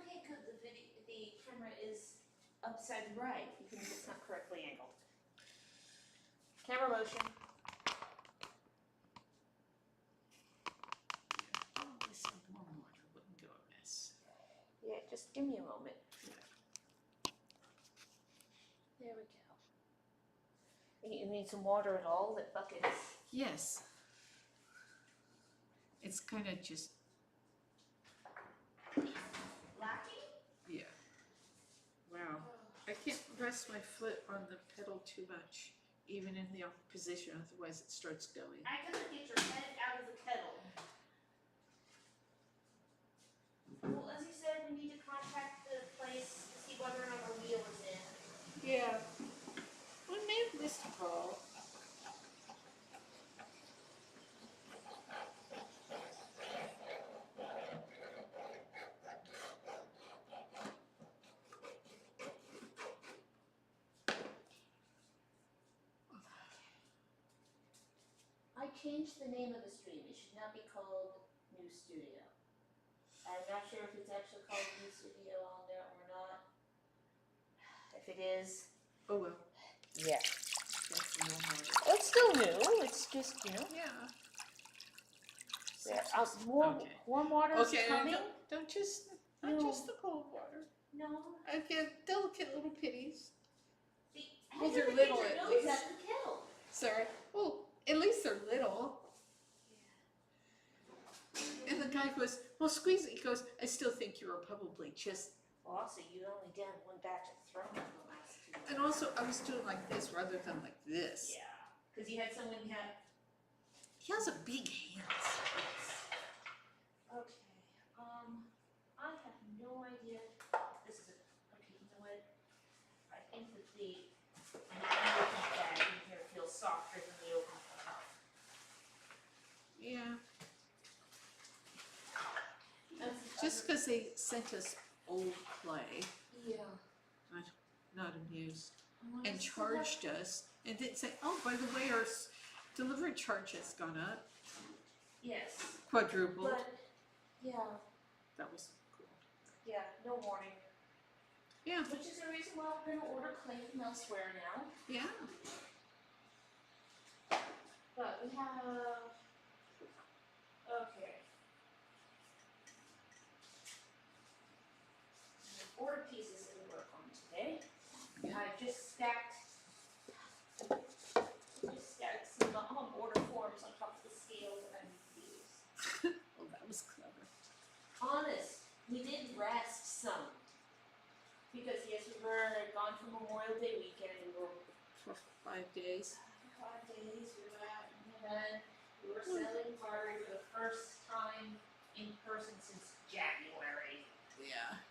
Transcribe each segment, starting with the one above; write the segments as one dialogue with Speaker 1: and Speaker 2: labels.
Speaker 1: okay because the camera is upside right, even if it's not correctly angled. Camera motion.
Speaker 2: Oh, this warm water wouldn't go amiss.
Speaker 1: Yeah, just give me a moment.
Speaker 2: Yeah.
Speaker 1: There we go. You need some water at all? That bucket is...
Speaker 2: Yes. It's kind of just,
Speaker 1: lacking?
Speaker 2: yeah. Wow. I can't rest my foot on the pedal too much, even in the off position, otherwise it starts going.
Speaker 1: I gotta get your head out of the kettle. Well, as you said, we need to contact the place to see whether or not a wheel is in.
Speaker 2: Yeah. We may have missed a call.
Speaker 1: I changed the name of the stream. It should not be called New Studio. I'm not sure if it's actually called New Studio on there or not. If it is,
Speaker 2: Oh well.
Speaker 1: yeah.
Speaker 2: That's the warm water.
Speaker 1: Well, it's still new. It's just, you know.
Speaker 2: Yeah.
Speaker 1: There, more
Speaker 2: Okay.
Speaker 1: warm water is
Speaker 2: Okay,
Speaker 1: coming.
Speaker 2: don't just,
Speaker 1: No.
Speaker 2: not just the cold water.
Speaker 1: No.
Speaker 2: I get delicate little pitties.
Speaker 1: See,
Speaker 2: Well,
Speaker 1: I
Speaker 2: they're
Speaker 1: never
Speaker 2: little
Speaker 1: get
Speaker 2: at
Speaker 1: your nose
Speaker 2: least.
Speaker 1: at the kettle.
Speaker 2: Sorry. Well, at least they're little. And the guy goes, well, squeeze it. He goes, I still think you were probably just.
Speaker 1: Well, also, you only done one batch of throwing in the last 2 days.
Speaker 2: And also, I was doing like this rather than like this.
Speaker 1: Yeah. Because you had someone who had.
Speaker 2: He has a big hands.
Speaker 1: Okay. I have no idea. This is okay. You know what? I think that the open bag in here feels softer than the open bag.
Speaker 2: Yeah. Just because they sent us old clay,
Speaker 1: Yeah.
Speaker 2: not amused, and charged us, and didn't say, oh, by the way, our delivery charge has gone up,
Speaker 1: Yes.
Speaker 2: quadrupled.
Speaker 1: But yeah,
Speaker 2: That was cool.
Speaker 1: yeah, no warning.
Speaker 2: Yeah,
Speaker 1: Which is the reason why we're gonna order clay from elsewhere now.
Speaker 2: yeah.
Speaker 1: But we have okay. Order pieces that we work on today. I just stacked some order forms on top of the scale that I need to use.
Speaker 2: Well, that was clever.
Speaker 1: Honest, we did rest some. Because yes, we were gone for Memorial Day weekend. We were
Speaker 2: For 5 days.
Speaker 1: 5 days. We were out in the event. We were selling pottery for the first time in person since January.
Speaker 2: Yeah.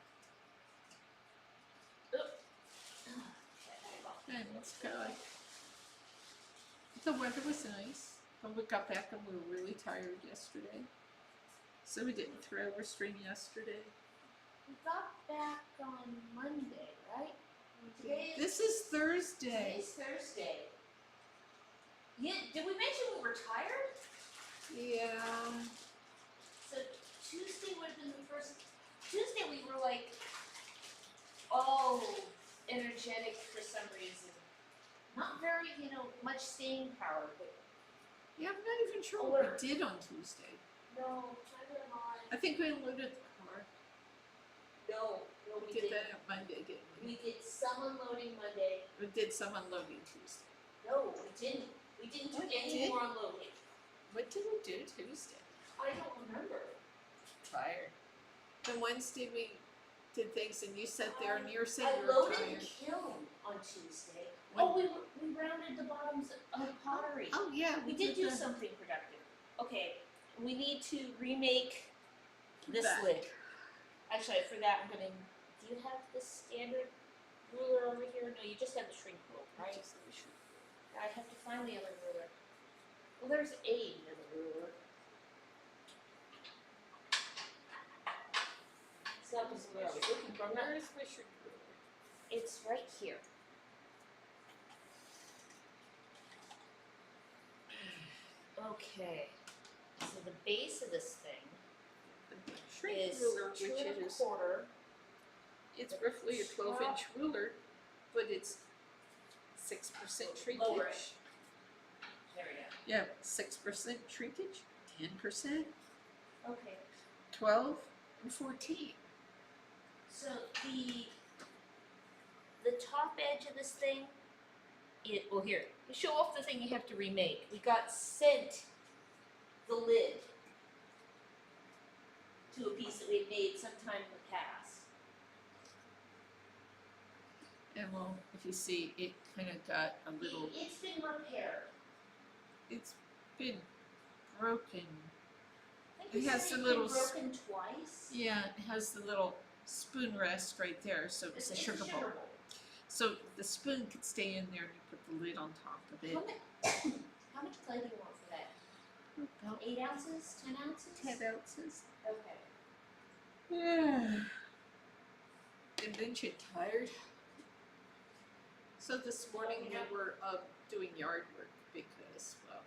Speaker 2: And it's kind of like, the weather was nice, but we got back and we were really tired yesterday. So we didn't throw our stream yesterday.
Speaker 1: We got back on Monday, right?
Speaker 2: This is Thursday.
Speaker 1: Today's Thursday. Yeah, did we mention we were tired?
Speaker 2: Yeah.
Speaker 1: So Tuesday would have been the first. Tuesday we were like all energetic for some reason. Not very, much staying power, but
Speaker 2: Yeah, I'm not even sure what we did on Tuesday.
Speaker 1: no, neither am I.
Speaker 2: I think we unloaded the car.
Speaker 1: No, we
Speaker 2: Did
Speaker 1: didn't.
Speaker 2: that on Monday, didn't we?
Speaker 1: We did some unloading Monday.
Speaker 2: We did some unloading Tuesday.
Speaker 1: No, we didn't. We didn't do
Speaker 2: What
Speaker 1: any
Speaker 2: did?
Speaker 1: more unloading.
Speaker 2: What did we do Tuesday?
Speaker 1: I don't remember.
Speaker 2: Tired. Then Wednesday we did things and you sat there and you were saying
Speaker 1: I
Speaker 2: you were
Speaker 1: loaded
Speaker 2: tired.
Speaker 1: the kiln on Tuesday.
Speaker 2: When-
Speaker 1: Oh, we rounded the bottoms of pottery.
Speaker 2: Oh yeah,
Speaker 1: We did do
Speaker 2: that.
Speaker 1: something productive. Okay, we need to remake this
Speaker 2: Back.
Speaker 1: lid. Actually, for that, I'm gonna. Do you have the standard ruler over here? No, you just have the shrink rule, right? I have to find the other ruler. Well, there's a other ruler. It's not the ruler I was looking for.
Speaker 2: Where is my shrink ruler?
Speaker 1: It's right here. Okay, so the base of this thing
Speaker 2: The shrink
Speaker 1: is
Speaker 2: ruler,
Speaker 1: 2
Speaker 2: which it is.
Speaker 1: 1/4
Speaker 2: It's roughly a 12-inch ruler, but it's 6% shrinkage.
Speaker 1: Lower it. There we go.
Speaker 2: Yeah, 6% shrinkage, 10%,
Speaker 1: Okay.
Speaker 2: 12, and 14.
Speaker 1: So the top edge of this thing, well here, to show off the thing you have to remake. We got sent the lid to a piece that we had made sometime in the past.
Speaker 2: And well, if you see, it kind of got a little.
Speaker 1: It's been repaired.
Speaker 2: It's been broken.
Speaker 1: I think
Speaker 2: It has
Speaker 1: it's
Speaker 2: a
Speaker 1: been
Speaker 2: little
Speaker 1: broken twice.
Speaker 2: Yeah, it has the little spoon rest right there, so it's a sugar bowl. So the spoon could stay in there and you put the lid on top of it.
Speaker 1: How much clay do you want for that?
Speaker 2: About
Speaker 1: 8 ounces? 10 ounces?
Speaker 2: 10 ounces.
Speaker 1: Okay.
Speaker 2: Yeah. And then you're tired. So this morning we were doing yard work because, well.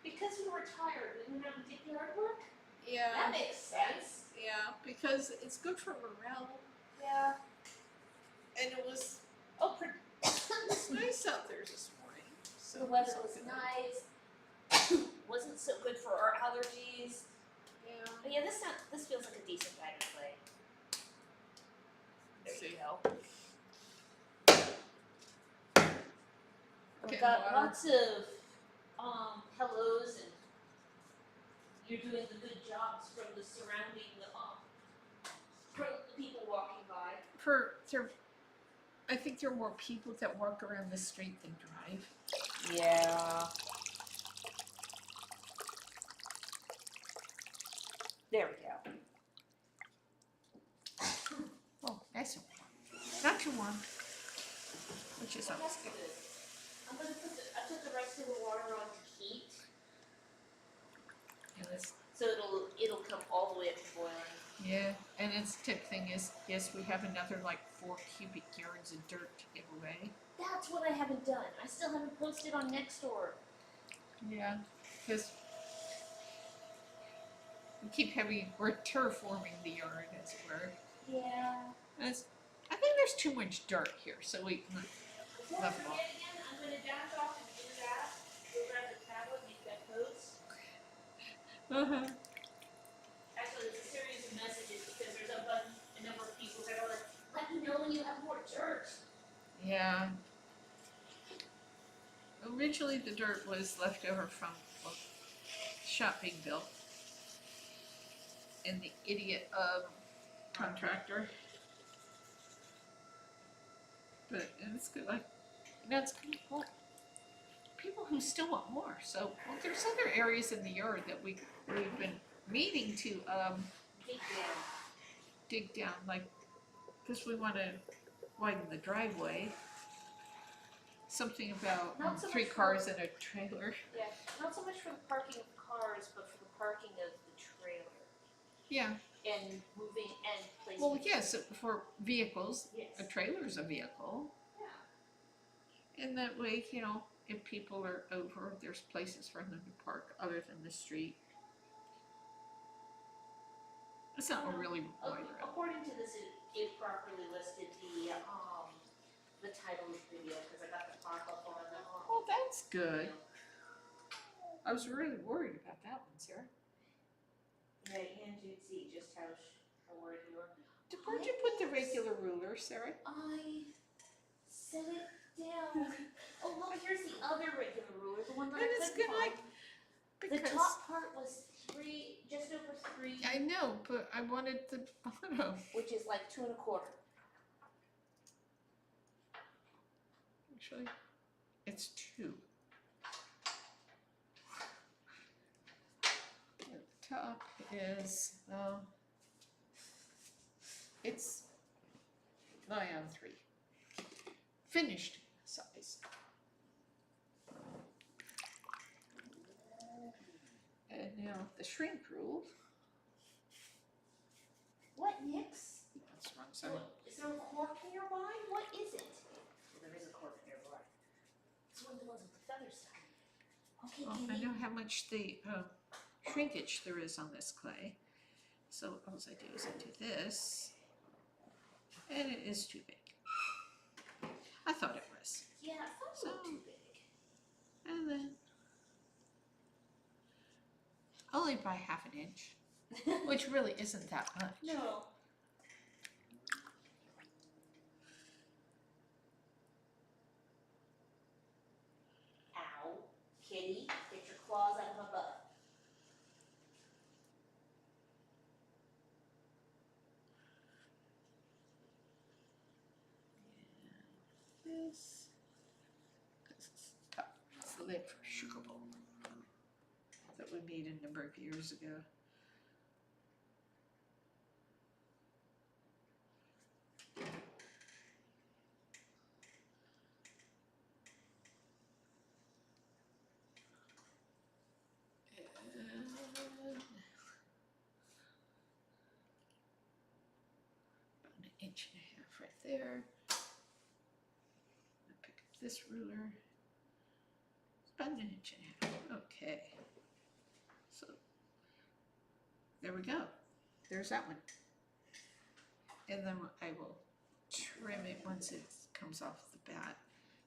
Speaker 1: Because we were tired, we went out and did yard work?
Speaker 2: Yeah.
Speaker 1: That makes sense.
Speaker 2: Yeah, because it's good for morale.
Speaker 1: Yeah.
Speaker 2: And it was
Speaker 1: It's
Speaker 2: nice out there this morning. So
Speaker 1: the weather was nice. Wasn't so good for our allergies.
Speaker 2: Yeah.
Speaker 1: But yeah, this feels like a decent bag of clay. There
Speaker 2: See.
Speaker 1: you go.
Speaker 2: Okay,
Speaker 1: We've got
Speaker 2: water.
Speaker 1: lots of hellos, and you're doing the good jobs from the surrounding from the people walking by.
Speaker 2: I think there are more people that walk around the street than drive.
Speaker 1: Yeah. There we go.
Speaker 2: Oh, nice one. Not too warm. Which is always
Speaker 1: That's
Speaker 2: good.
Speaker 1: good. I put the rest of the water on heat,
Speaker 2: And this,
Speaker 1: so it'll come all the way up to boiling.
Speaker 2: yeah, and its tip thing is, yes, we have another like 4 cubic yards of dirt to give away.
Speaker 1: That's what I haven't done. I still haven't posted on Nextdoor.
Speaker 2: Yeah, because we keep we're terraforming the yard, as it were.
Speaker 1: Yeah.
Speaker 2: And I think there's too much dirt here, so we
Speaker 1: Before I
Speaker 2: level
Speaker 1: forget
Speaker 2: off.
Speaker 1: again, I'm going to dash off and do that. Go grab the tablet, make that post. Actually, it's a series of messages because there's a number of people that are like, let me know when you have more dirt.
Speaker 2: Yeah. Originally, the dirt was left over from the shop being built, and the idiot contractor. But it's good, like, it's good. Well, people who still want more. So, well, there's other areas in the yard that we've been meaning to dig down, like, because we want to widen the driveway. Something about
Speaker 1: Not so
Speaker 2: 3
Speaker 1: much
Speaker 2: cars and a trailer.
Speaker 1: Yeah, not so much for the parking of cars, but for the parking of the trailer.
Speaker 2: Yeah.
Speaker 1: And moving and placing.
Speaker 2: Well, yes, for vehicles,
Speaker 1: Yes.
Speaker 2: a trailer is a vehicle.
Speaker 1: Yeah.
Speaker 2: And that way, if people are over, there's places for them to park other than the street. It's not really wide.
Speaker 1: According to this, it properly listed the title of the video because I got the pop-up on the
Speaker 2: Oh, that's good. I was really worried about that one, Sarah.
Speaker 1: Yeah, and you'd see just how worried you were.
Speaker 2: Where'd you put the regular ruler, Sarah?
Speaker 1: I set it down. Oh, look, here's the other regular ruler, the one that
Speaker 2: And
Speaker 1: I
Speaker 2: it's
Speaker 1: couldn't
Speaker 2: good,
Speaker 1: find.
Speaker 2: because
Speaker 1: The top part was just over 3.
Speaker 2: I know, but I wanted the bottom.
Speaker 1: Which is like 2 1/4.
Speaker 2: Actually, it's 2. The top is, it's 9 on 3. Finished size. And now the shrink rule.
Speaker 1: What, Nix?
Speaker 2: That's wrong side.
Speaker 1: Is there a cork nearby? What is it? Well, there is a cork nearby. It's one of the ones with the feathers stuck in it. Okay,
Speaker 2: Well, I
Speaker 1: Kitty.
Speaker 2: know how much the shrinkage there is on this clay. So all I do is I do this. And it is too big. I thought it was.
Speaker 1: Yeah, I thought it was too big.
Speaker 2: And then only by half an inch, which really isn't that much.
Speaker 1: No. Ow. Kitty, get your claws out of my butt.
Speaker 2: This is tough. It's the lid for a sugar bowl that we made a number of years ago. And about an inch and a half right there. I'll pick up this ruler. It's about an inch and a half. Okay. So there we go. There's that one. And then I will trim it once it comes off the bat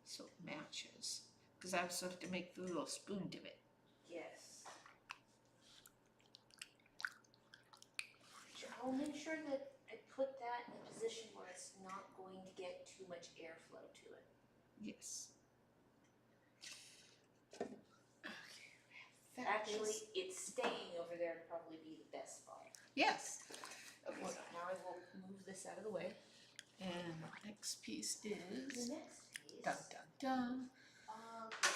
Speaker 2: so it matches. Because I also have to make the little spoon divot.
Speaker 1: Yes. I'll make sure that I put that in a position where it's not going to get too much airflow to it.
Speaker 2: Yes. Okay.
Speaker 1: Actually, it's staying over there to probably be the best spot.
Speaker 2: Yes.
Speaker 1: Okay, so now I will move this out of the way.
Speaker 2: And the next piece
Speaker 1: The
Speaker 2: is
Speaker 1: next piece.
Speaker 2: dun dun dun.
Speaker 1: Okay,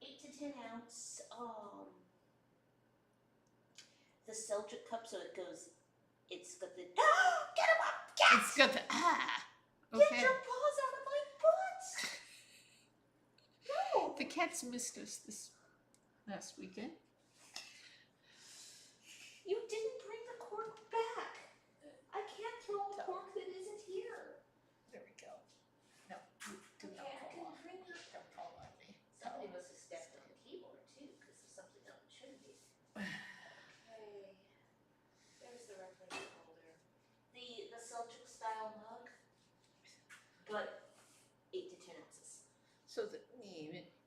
Speaker 1: 8 to 10 ounce, the Celtic cup, so it goes, it's got the, get him up,
Speaker 2: It's got the
Speaker 1: Get
Speaker 2: Okay.
Speaker 1: your paws out of my butt! No!
Speaker 2: The cats missed us this last weekend.
Speaker 1: You didn't bring the cork back. I can't throw a cork that isn't here.
Speaker 2: There we go. No, do
Speaker 1: Okay,
Speaker 2: not
Speaker 1: I
Speaker 2: fall
Speaker 1: can
Speaker 2: on
Speaker 1: bring
Speaker 2: me.
Speaker 1: up.
Speaker 2: Don't fall on me.
Speaker 1: Somebody must have stepped on the keyboard too, because there's something else it shouldn't be. Okay, there's the reference folder. The Celtic style mug, but 8 to 10 ounces.
Speaker 2: So the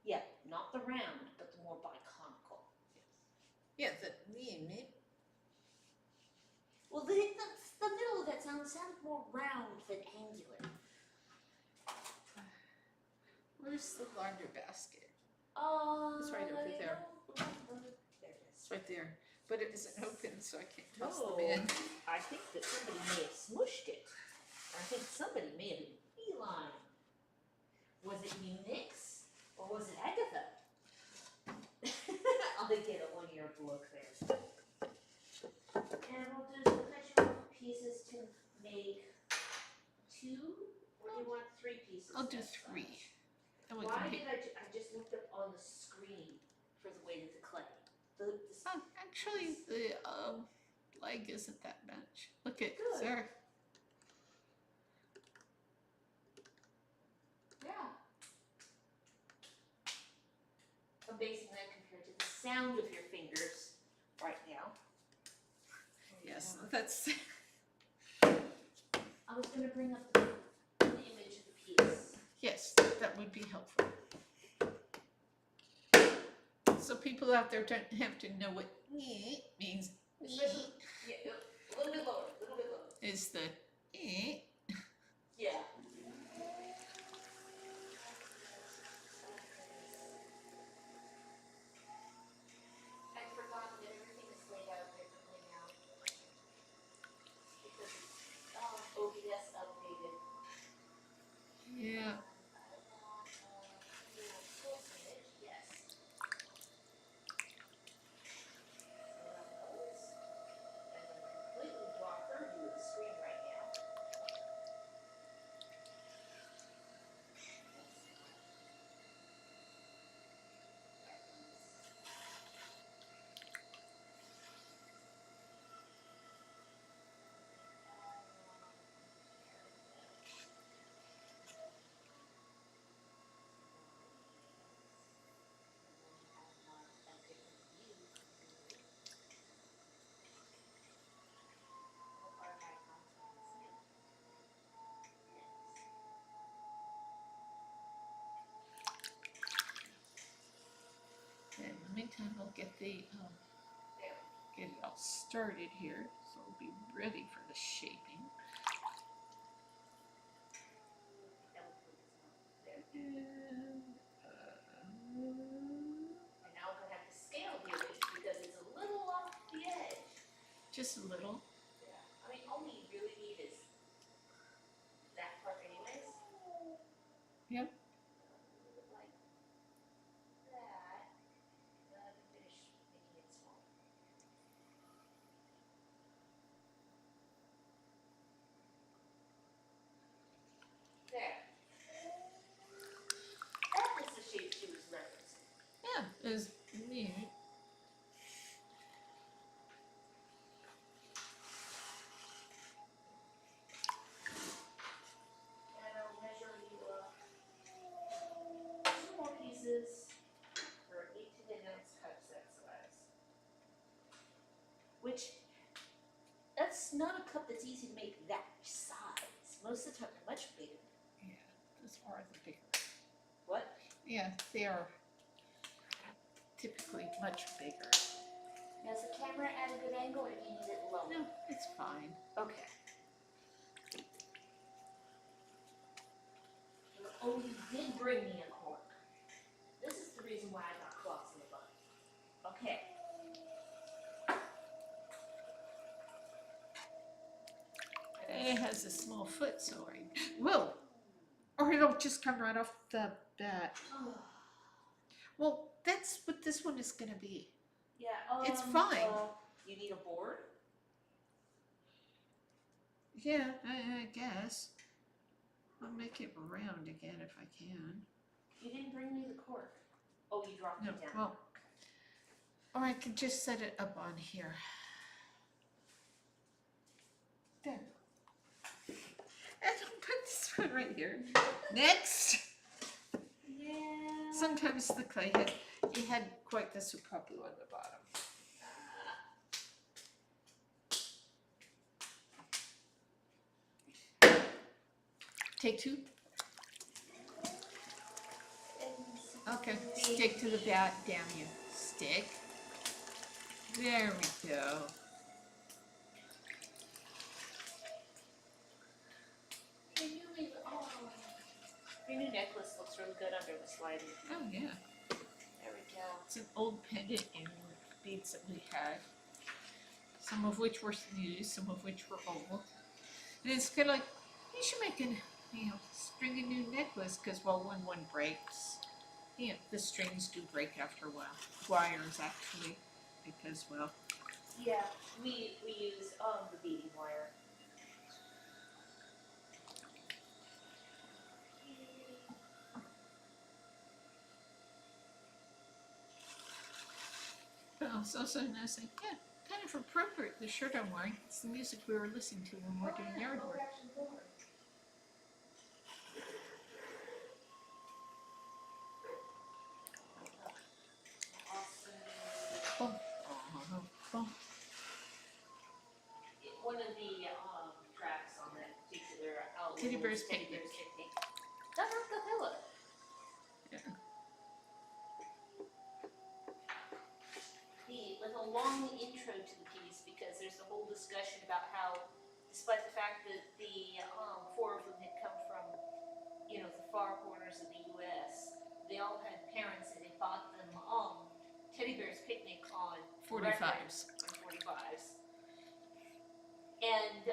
Speaker 1: Yeah, not the round, but the more biconical.
Speaker 2: the
Speaker 1: Well, the middle of that sounded more round than angular.
Speaker 2: Where's the launder basket? It's right over
Speaker 1: I
Speaker 2: there.
Speaker 1: don't remember. There it is.
Speaker 2: It's right there. But it isn't open, so I can't toss
Speaker 1: No,
Speaker 2: them in.
Speaker 1: I think that somebody may have smushed it. I think somebody may have been feline. Was it Unix or was it Agatha? I'll get a one-year look there. And we'll do some cut you pieces to make 2, or do you want 3 pieces?
Speaker 2: I'll do
Speaker 1: that
Speaker 2: 3.
Speaker 1: size?
Speaker 2: And we
Speaker 1: Why
Speaker 2: can
Speaker 1: did I just looked up on the screen for the weight of the clay?
Speaker 2: actually, the leg isn't that much. Look at
Speaker 1: Good.
Speaker 2: there.
Speaker 1: Yeah. I'm basing that compared to the sound of your fingers right now.
Speaker 2: Yes, that's.
Speaker 1: I was going to bring up the image of the piece.
Speaker 2: Yes, that would be helpful. So people out there don't have to know what means.
Speaker 1: Especially, yeah, a little bit lower, a little bit lower.
Speaker 2: Is the
Speaker 1: Yeah. I'd forgotten that everything is laid out differently now. Because OBS updated.
Speaker 2: yeah.
Speaker 1: Yes. And I'm completely block her view of the screen right now.
Speaker 2: meantime, I'll get the get it all started here, so it'll be ready for the shaping.
Speaker 1: And now I'm gonna have to scale the image because it's a little off the edge.
Speaker 2: Just a little.
Speaker 1: Yeah. I mean, all you really need is that part anyways.
Speaker 2: Yep.
Speaker 1: Like that. Then I can finish making it small. There. That was the shape she was referencing.
Speaker 2: Yeah, it's neat.
Speaker 1: And I'll measure you 2 more pieces for 8 to 10 ounce cups that size. Which, that's not a cup that's easy to make that size. Most of the time they're much bigger.
Speaker 2: Yeah, those are the bigger.
Speaker 1: What?
Speaker 2: Yeah, they are typically much bigger.
Speaker 1: Now, is the camera at a good angle or do you need it low?
Speaker 2: No, it's fine.
Speaker 1: Okay. Oh, you did bring me a cork. This is the reason why I got cloths in the bun. Okay.
Speaker 2: It has a small foot, so I will. Or it'll just come right off the bat. Well, that's what this one is gonna be.
Speaker 1: Yeah,
Speaker 2: It's fine.
Speaker 1: You need a board?
Speaker 2: Yeah, I guess. I'll make it round again if I can.
Speaker 1: You didn't bring me the cork. Oh, you dropped
Speaker 2: No,
Speaker 1: it down.
Speaker 2: well, or I can just set it up on here. There. And I'll put this one right here. Next!
Speaker 1: Yeah.
Speaker 2: Sometimes the clay he had quite the supapu on the bottom. Take 2. Okay, stick to the bat, damn you. Stick. There we go.
Speaker 1: Your new necklace looks really good under the sliding.
Speaker 2: Oh yeah.
Speaker 1: There we go.
Speaker 2: It's an old pendant in beads that we had. Some of which were new, some of which were old. And it's kind of like, you should make string a new necklace, because well, when one breaks, the strings do break after a while. Wires actually, because well.
Speaker 1: Yeah, we use the beading wire.
Speaker 2: Oh, it's also nice, like, yeah, kind of appropriate, the shirt I'm wearing. It's the music we were listening to when we were doing yard work. Boom, boom.
Speaker 1: One of the tracks on that particular album
Speaker 2: Teddy Bear's
Speaker 1: was Teddy
Speaker 2: Picnic.
Speaker 1: Bear's Picnic. That's a cappella.
Speaker 2: Yeah.
Speaker 1: With a long intro to the piece, because there's a whole discussion about how, despite the fact that the 4 of them had come from, the far corners of the U.S., they all had parents and they bought them Teddy Bear's Picnic on
Speaker 2: 45s.
Speaker 1: On 45s. And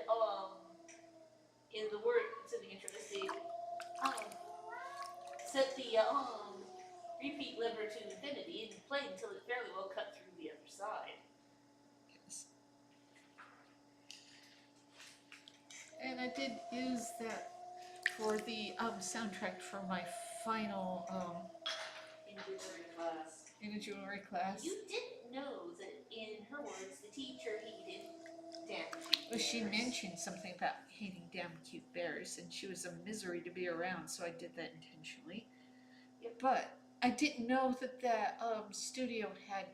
Speaker 1: in the words of the intro, they set the repeat lever to infinity and played until it fairly well cut through the other side.
Speaker 2: Yes. And I did use that for the soundtrack for my final
Speaker 1: In jewelry class.
Speaker 2: class.
Speaker 1: You didn't know that, in her words, the teacher hated damn cute
Speaker 2: Well, she
Speaker 1: bears.
Speaker 2: mentioned something about hating damn cute bears, and she was a misery to be around, so I did that intentionally.
Speaker 1: Yep.
Speaker 2: But I didn't know that the studio had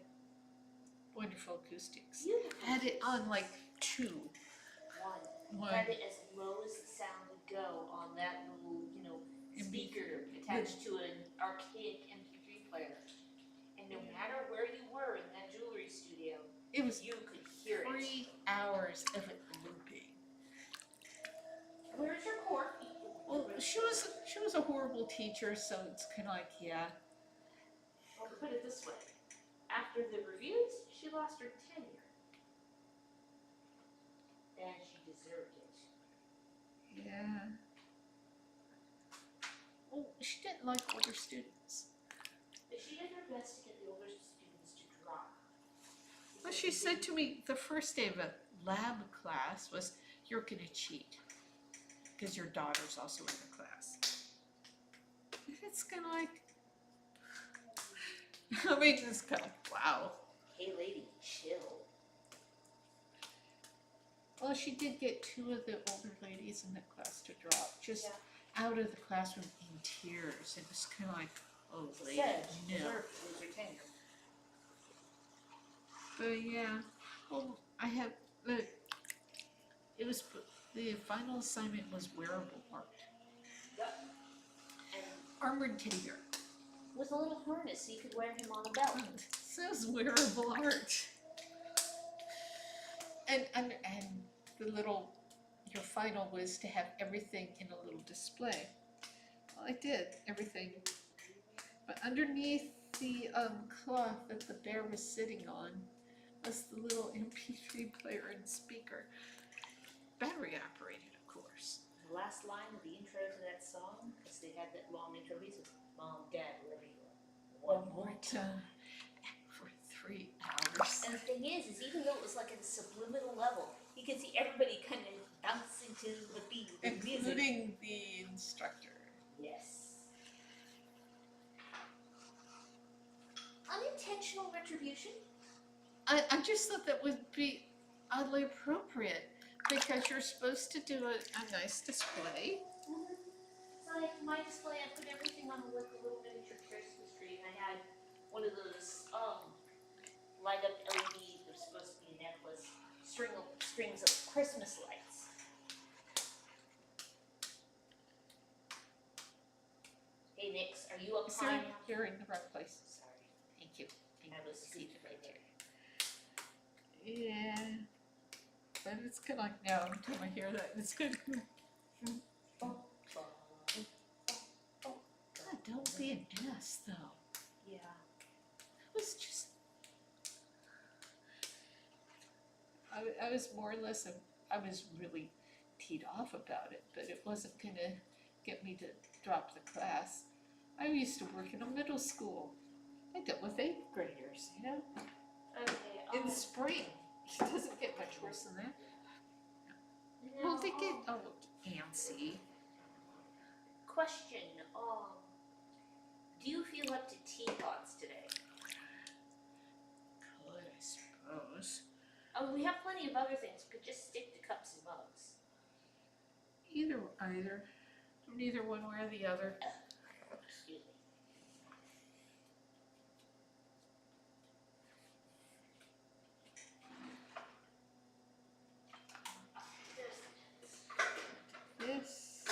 Speaker 2: wonderful acoustics.
Speaker 1: Beautiful.
Speaker 2: Had it on like 2. One.
Speaker 1: Had it as low as the sound would go on that little, speaker attached to an archaic MP3 player. And no matter where you were,
Speaker 2: It was
Speaker 1: You could hear it.
Speaker 2: 3 hours of it looping.
Speaker 1: Where's your cork?
Speaker 2: Well, she was a horrible teacher, so it's kind of like, yeah.
Speaker 1: Well, to put it this way, after the reviews, she lost her tenure. And she deserved it.
Speaker 2: Yeah. Well, she didn't like older students.
Speaker 1: But she did her best to get the older students to drop.
Speaker 2: Well, she said to me the first day of a lab class was, "You're gonna cheat, because your daughter's also in the class." And it's kind of like, I mean, it's kind of like, wow.
Speaker 1: Hey lady, chill.
Speaker 2: Well, she did get 2 of the older ladies in the class to drop, just
Speaker 1: Yeah.
Speaker 2: out of the classroom in tears. It was kind of like, oh, lady,
Speaker 1: Said she
Speaker 2: no.
Speaker 1: deserved to lose her tenure.
Speaker 2: But yeah, well, I have the final assignment was wearable art,
Speaker 1: Yep. And
Speaker 2: armored teddy bear.
Speaker 1: with a little harness so you could wear him on a belt.
Speaker 2: It says wearable art, and the little, your final was to have everything in a little display. Well, I did everything, but underneath the cloth that the bear was sitting on was the little MP3 player and speaker, battery operated, of course.
Speaker 1: The last line of the intro to that song, because they had that long intro piece of Mom, Dad, wherever you are. One more time.
Speaker 2: For 3 hours.
Speaker 1: And the thing is even though it was like at a subliminal level, you could see everybody kind of bouncing to the beat of the music.
Speaker 2: Including the instructor.
Speaker 1: Yes. Unintentional retribution?
Speaker 2: I just thought that would be oddly appropriate, because you're supposed to do a nice display.
Speaker 1: So like my display, I put everything on like a little miniature Christmas tree, and I had one of those light up LED, they're supposed to be a necklace, strings of Christmas lights. Hey Nix, are you up
Speaker 2: Sir,
Speaker 1: high now?
Speaker 2: you're in the right place.
Speaker 1: Sorry,
Speaker 2: Thank you.
Speaker 1: I was seated right there.
Speaker 2: Yeah. But it's kind of like, no, every time I hear that, it's good. God, don't be an ass, though.
Speaker 1: Yeah.
Speaker 2: It was just, I was more or less, I was really teed off about it, but it wasn't gonna get me to drop the class. I used to work in a middle school. I dealt with 8th graders, you know?
Speaker 1: Okay.
Speaker 2: In spring. It doesn't get much worse than that. Well, they get, antsy.
Speaker 1: Question, do you feel up to teapots today?
Speaker 2: Could, I suppose.
Speaker 1: Oh, we have plenty of other things. We could just stick to cups and mugs.
Speaker 2: Either. Neither one way or the other.
Speaker 1: Excuse me.
Speaker 2: This.
Speaker 1: I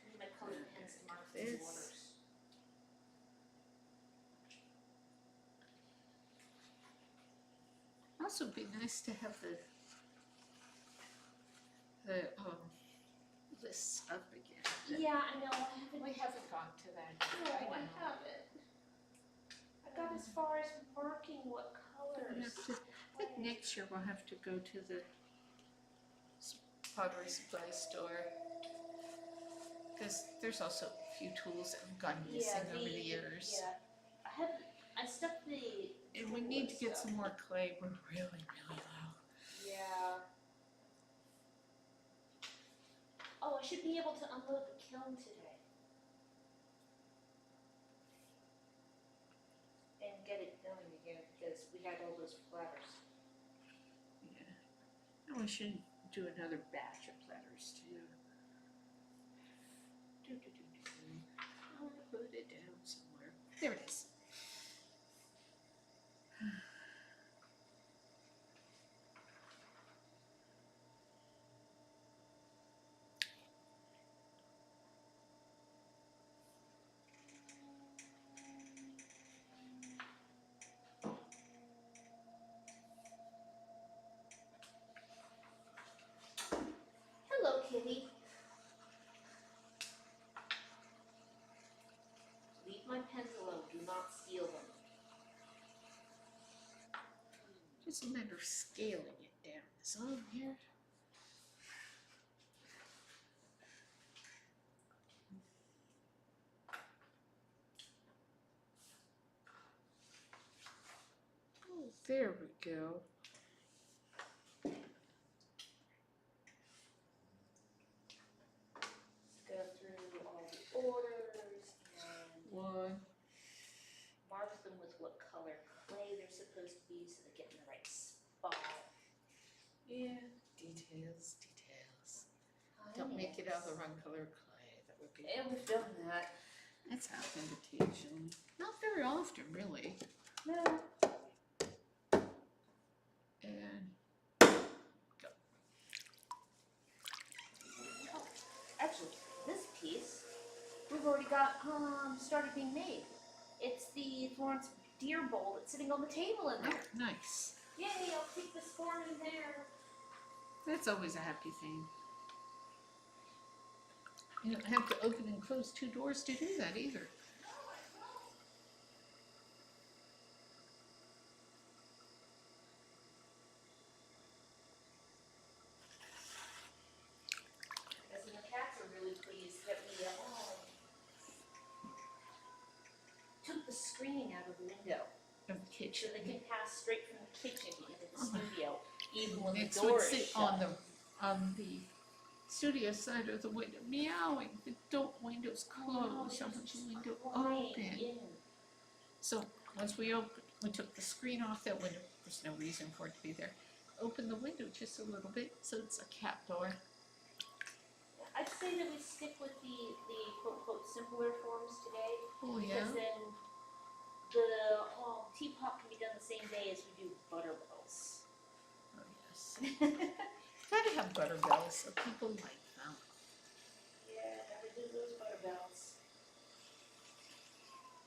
Speaker 1: need my colored pens to mark these
Speaker 2: This.
Speaker 1: orders.
Speaker 2: Also, it'd be nice to have the lists up again.
Speaker 1: Yeah, I know.
Speaker 2: We haven't gone to that.
Speaker 1: No,
Speaker 2: I
Speaker 1: I
Speaker 2: know.
Speaker 1: haven't. I got as far as marking what
Speaker 2: We
Speaker 1: colors.
Speaker 2: have to, I think next year we'll have to go to the pottery supply store, because there's also a few tools that have gone missing over the years.
Speaker 1: Yeah. I stuck the.
Speaker 2: And we need to get some more clay. We're really, really low.
Speaker 1: Yeah. Oh, I should be able to unload the kiln today. And get it going again, because we had all those platters.
Speaker 2: Yeah. And we should do another batch of platters too. I'm gonna put it down somewhere. There it is. It's a matter of scaling it down. Is it on here? Oh, there we go.
Speaker 1: Go through all the orders and
Speaker 2: One.
Speaker 1: mark them with what color clay they're supposed to be so they get in the right spot.
Speaker 2: Yeah, details. Don't make it out of the wrong color clay. That would be.
Speaker 1: And we've done that.
Speaker 2: That's happened occasionally. Not very often, really.
Speaker 1: No.
Speaker 2: And go.
Speaker 1: Actually, this piece we've already got started being made. It's the Florence deer bowl that's sitting on the table in there.
Speaker 2: Oh, nice.
Speaker 1: Yay, I'll take this form in there.
Speaker 2: That's always a happy thing. You don't have to open and close 2 doors to do that either.
Speaker 1: As in the cats are really pleased that we took the screening out of the window
Speaker 2: Of the kitchen.
Speaker 1: so they can pass straight from the kitchen into the studio, even when
Speaker 2: It
Speaker 1: the door
Speaker 2: would
Speaker 1: is
Speaker 2: sit
Speaker 1: shut.
Speaker 2: on the studio side of the window, meowing. The window's closed. I want the window open. So once we took the screen off that window. There's no reason for it to be there. Open the window just a little bit, so it's a cat door.
Speaker 1: I'd say that we stick with the quote simpler forms today,
Speaker 2: Oh yeah.
Speaker 1: because then the teapot can be done the same day as we do butterbells.
Speaker 2: Oh yes. Gotta have butter bells so people like them.
Speaker 1: Yeah, gotta do those butterbells.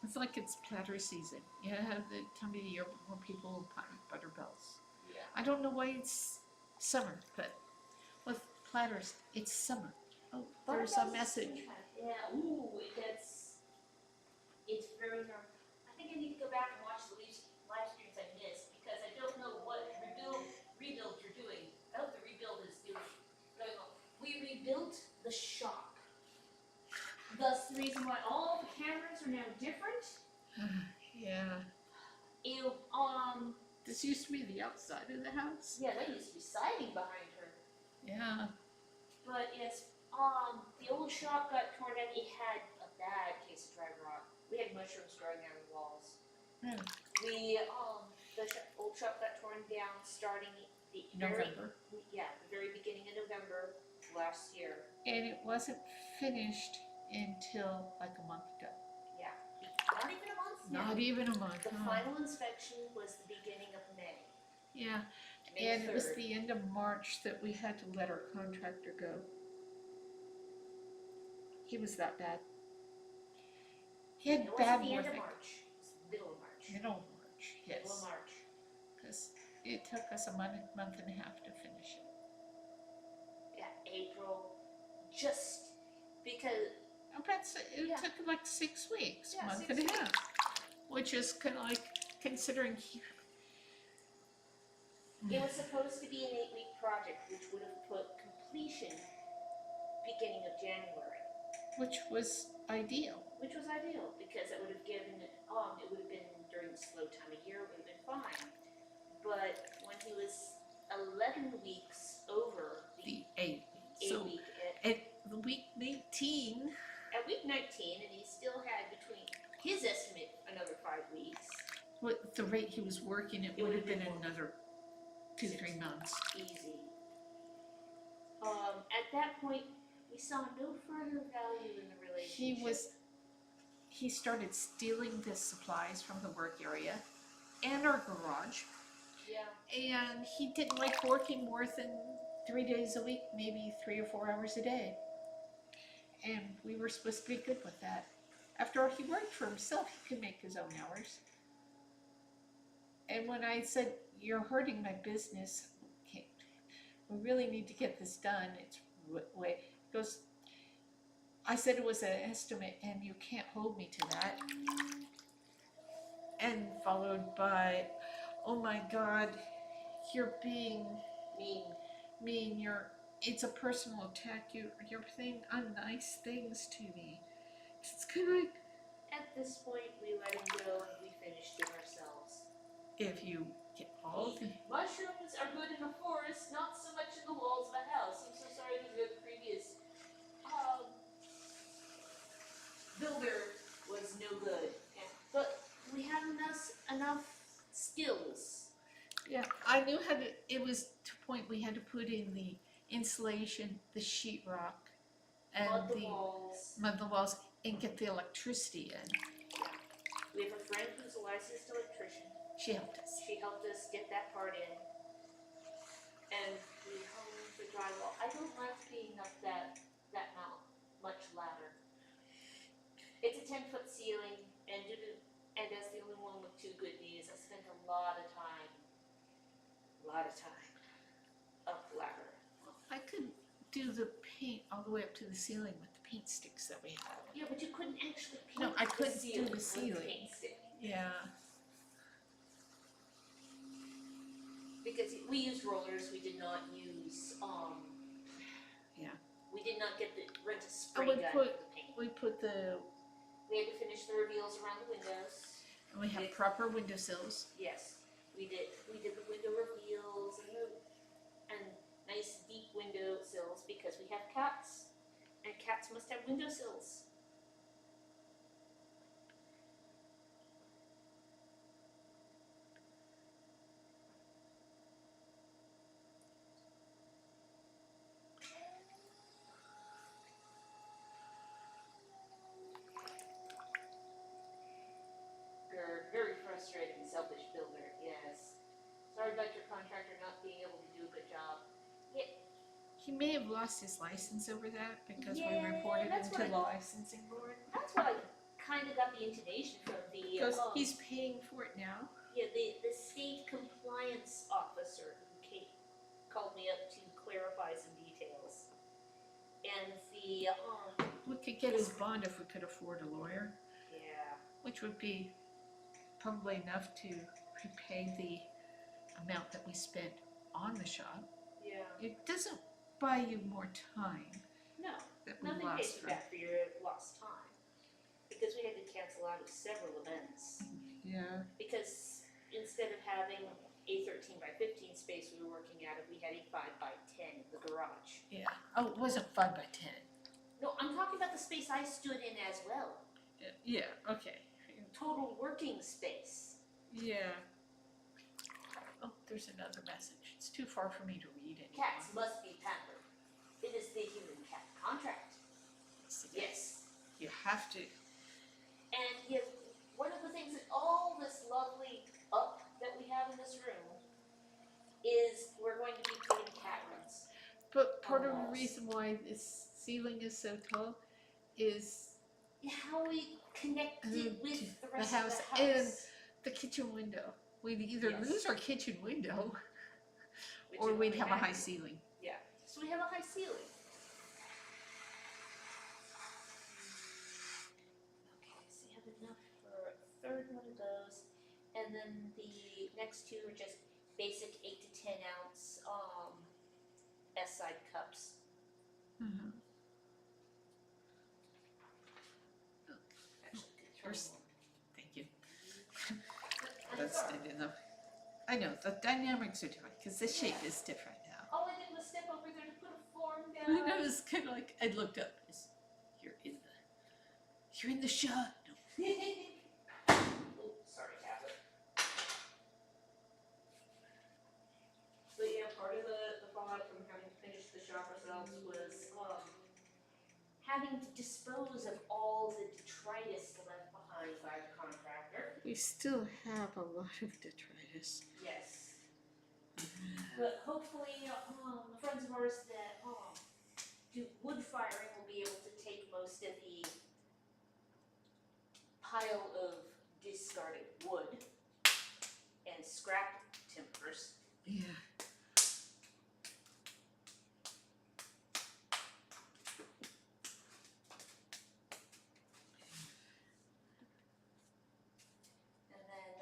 Speaker 2: It's like it's platter season. You have the time of the year where people will buy butter bells.
Speaker 1: Yeah.
Speaker 2: I don't know why it's summer, but with platters, it's summer. Oh, there's a message.
Speaker 1: Yeah, ooh, it's very nerve. I think I need to go back and watch the live streams I missed because I don't know what rebuild you're doing. I hope the rebuild is going on. We rebuilt the shop. Thus the reason why all the cameras are now different.
Speaker 2: Yeah. This used to be the outside of the house.
Speaker 1: Yeah, that used to be siding behind her.
Speaker 2: Yeah.
Speaker 1: But yes, the old shop got torn down. It had a bad case of dry rot. We had mushrooms growing out of the walls.
Speaker 2: Yeah.
Speaker 1: The old shop got torn down starting the
Speaker 2: November.
Speaker 1: the very beginning of November last year.
Speaker 2: And it wasn't finished until like a month ago.
Speaker 1: Yeah, not even a month now.
Speaker 2: Not even a month.
Speaker 1: The final inspection was the beginning of May.
Speaker 2: Yeah.
Speaker 1: May
Speaker 2: And
Speaker 1: 3rd.
Speaker 2: it was the end of March that we had to let our contractor go. He was that bad. He had
Speaker 1: It
Speaker 2: bad
Speaker 1: wasn't the end of
Speaker 2: work.
Speaker 1: March. It was the middle of March.
Speaker 2: Middle of March,
Speaker 1: Middle of
Speaker 2: yes.
Speaker 1: March.
Speaker 2: Because it took us a month and a half to finish it.
Speaker 1: Yeah, April. Just because.
Speaker 2: It
Speaker 1: Yeah.
Speaker 2: took like 6 weeks,
Speaker 1: Yeah,
Speaker 2: month
Speaker 1: 6
Speaker 2: and a
Speaker 1: weeks.
Speaker 2: half. Which is kind of like considering
Speaker 1: It was supposed to be an 8-week project, which would have put completion beginning of January.
Speaker 2: which was ideal.
Speaker 1: Which was ideal, because it would have given, it would have been during the slow time of year, it would have been fine. But when he was 11 weeks over
Speaker 2: The 8 weeks. So
Speaker 1: 8-week,
Speaker 2: at the week 19,
Speaker 1: at week 19, and he still had between his estimate another 5 weeks.
Speaker 2: with the rate he was working, it would have been another 2-3 months.
Speaker 1: Easy. At that point, we saw no further value in the relationship.
Speaker 2: He started stealing the supplies from the work area and our garage.
Speaker 1: Yeah.
Speaker 2: And he didn't like working more than 3 days a week, maybe 3 or 4 hours a day. And we were supposed to be good with that. After all, he worked for himself, he could make his own hours. And when I said, "You're hurting my business, okay, we really need to get this done," it's way, he goes, "I said it was an estimate and you can't hold me to that." And followed by, "Oh my God, you're being
Speaker 1: Mean.
Speaker 2: mean. It's a personal attack. You're saying unnice things to me. It's kind of like
Speaker 1: At this point, we let him go and we finished it ourselves.
Speaker 2: if you get all the
Speaker 1: Mushrooms are good in a forest, not so much in the walls of a house. I'm so sorry that the previous builder was no good. Yeah. But we have enough skills.
Speaker 2: yeah. I knew how to. It was to a point we had to put in the insulation, the sheetrock, and
Speaker 1: Mud the walls.
Speaker 2: mud the walls, and get the electricity in.
Speaker 1: Yeah. We have a friend who's a licensed electrician.
Speaker 2: She helped us.
Speaker 1: She helped us get that part in. And we hung the drywall. I don't like being up that much ladder. It's a 10-foot ceiling, and as the only one with 2 good knees, I spent a lot of time up the ladder.
Speaker 2: I could do the paint all the way up to the ceiling with the paint sticks that we have.
Speaker 1: Yeah, but you couldn't actually paint
Speaker 2: No, I couldn't
Speaker 1: the
Speaker 2: do
Speaker 1: ceiling
Speaker 2: the
Speaker 1: with
Speaker 2: ceiling.
Speaker 1: a paint stick.
Speaker 2: Yeah.
Speaker 1: Because we used rollers, we did not use
Speaker 2: Yeah.
Speaker 1: we did not rent a
Speaker 2: I
Speaker 1: spray
Speaker 2: would
Speaker 1: gun
Speaker 2: put-
Speaker 1: for the paint.
Speaker 2: We put the.
Speaker 1: We had to finish the reveals around the windows.
Speaker 2: And we have proper windowsills.
Speaker 1: Yes, we did the window reveals and nice deep window sills because we have cats, and cats must have window sills. You're a very frustrating, selfish builder, yes. Sorry about your contractor not being able to do a good job.
Speaker 2: He may have lost his license over that because we
Speaker 1: Yeah,
Speaker 2: reported him
Speaker 1: that's
Speaker 2: to
Speaker 1: what
Speaker 2: the licensing board.
Speaker 1: That's what I kind of got the intonation from the
Speaker 2: Because he's paying for it now.
Speaker 1: the state compliance officer who called me up to clarify some details. And the
Speaker 2: We could get his bond if we could afford a lawyer,
Speaker 1: yeah.
Speaker 2: which would be probably enough to repay the amount that we spent on the shop.
Speaker 1: Yeah.
Speaker 2: It doesn't buy you more time
Speaker 1: No,
Speaker 2: that we
Speaker 1: nothing pays
Speaker 2: lost
Speaker 1: you back for your lost time. Because we had to cancel out of several events.
Speaker 2: Yeah.
Speaker 1: Because instead of having a 13 by 15 space we were working out of, we had a 5 by 10 in the garage.
Speaker 2: Yeah. Oh, it wasn't 5 by 10.
Speaker 1: No, I'm talking about the space I stood in as well.
Speaker 2: Yeah. Okay.
Speaker 1: Total working space.
Speaker 2: Yeah. Oh, there's another message. It's too far for me to read it.
Speaker 1: Cats must be pampered. It is the human cat contract. Yes.
Speaker 2: You have to.
Speaker 1: And yes, one of the things that all this lovely up that we have in this room is we're going to be putting cat rooms.
Speaker 2: But part of the
Speaker 1: Almost.
Speaker 2: reason why this ceiling is so tall is
Speaker 1: How we connect it with the rest
Speaker 2: house
Speaker 1: of the house.
Speaker 2: the kitchen window. We'd either
Speaker 1: Yes.
Speaker 2: lose our kitchen window
Speaker 1: Which
Speaker 2: or
Speaker 1: is
Speaker 2: we'd
Speaker 1: only
Speaker 2: have a high
Speaker 1: half.
Speaker 2: ceiling.
Speaker 1: Yeah. So we have a high ceiling. Okay, so you have enough for a third one of those. And then the next two are just basic 8 to 10 ounce S-side cups.
Speaker 2: Mm-hmm.
Speaker 1: Actually, could throw
Speaker 2: First-
Speaker 1: more.
Speaker 2: Thank you.
Speaker 1: I'm
Speaker 2: That's
Speaker 1: sorry.
Speaker 2: good enough. I know the dynamics are different because the shape is different now.
Speaker 1: All I did was step over there to put a form
Speaker 2: I
Speaker 1: down.
Speaker 2: know it's kind of like I looked up. You're in the shot.
Speaker 1: Oh, sorry, tablet. But yeah, part of the fallout from having to finish the shop ourselves was having to dispose of all the detritus left behind by the contractor.
Speaker 2: We still have a lot of detritus.
Speaker 1: Yes. But hopefully, friends of ours that do wood firing will be able to take most of the pile of discarded wood and scrap timbers.
Speaker 2: Yeah.
Speaker 1: And then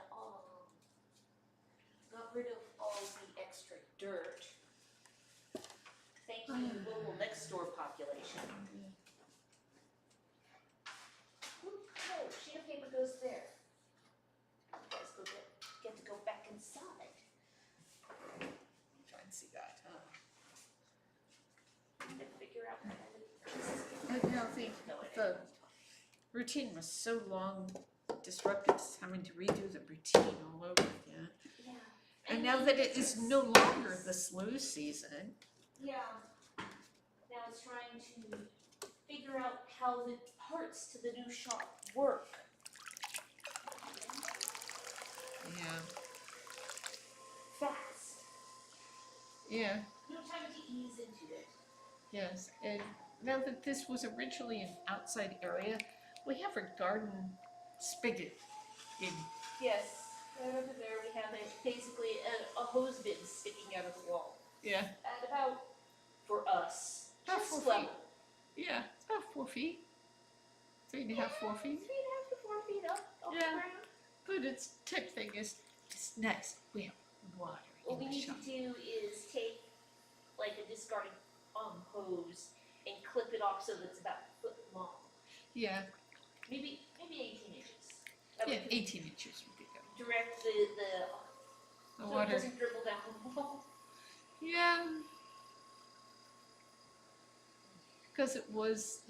Speaker 1: got rid of all the extra
Speaker 2: the routine was so long, disrupted, having to redo the routine all over again.
Speaker 1: Yeah.
Speaker 2: And now that it is no longer the slow season.
Speaker 1: Yeah. Now it's trying to figure out how the parts to the new shop work.
Speaker 2: Yeah.
Speaker 1: Fast.
Speaker 2: Yeah.
Speaker 1: No time to ease into it.
Speaker 2: Yes. And now that this was originally an outside area, we have a garden spigot in.
Speaker 1: Yes. Right over there we have basically a hose bin sticking out of the wall.
Speaker 2: Yeah.
Speaker 1: At about, for us,
Speaker 2: About
Speaker 1: chest
Speaker 2: 4 feet.
Speaker 1: level.
Speaker 2: Yeah, it's about 4 feet. 3.5, 4 feet.
Speaker 1: 3.5 to 4 feet up off
Speaker 2: Yeah.
Speaker 1: the ground.
Speaker 2: But its tip thing is it's nice. We have water
Speaker 1: What we
Speaker 2: in the
Speaker 1: need
Speaker 2: shop.
Speaker 1: to do is take like a discarded hose and clip it off so that it's about a foot long.
Speaker 2: Yeah.
Speaker 1: Maybe 18 inches. That
Speaker 2: Yeah,
Speaker 1: way
Speaker 2: 18 inches would be good.
Speaker 1: we can direct
Speaker 2: The
Speaker 1: so it
Speaker 2: water.
Speaker 1: doesn't dribble down the wall.
Speaker 2: Yeah. Because it was,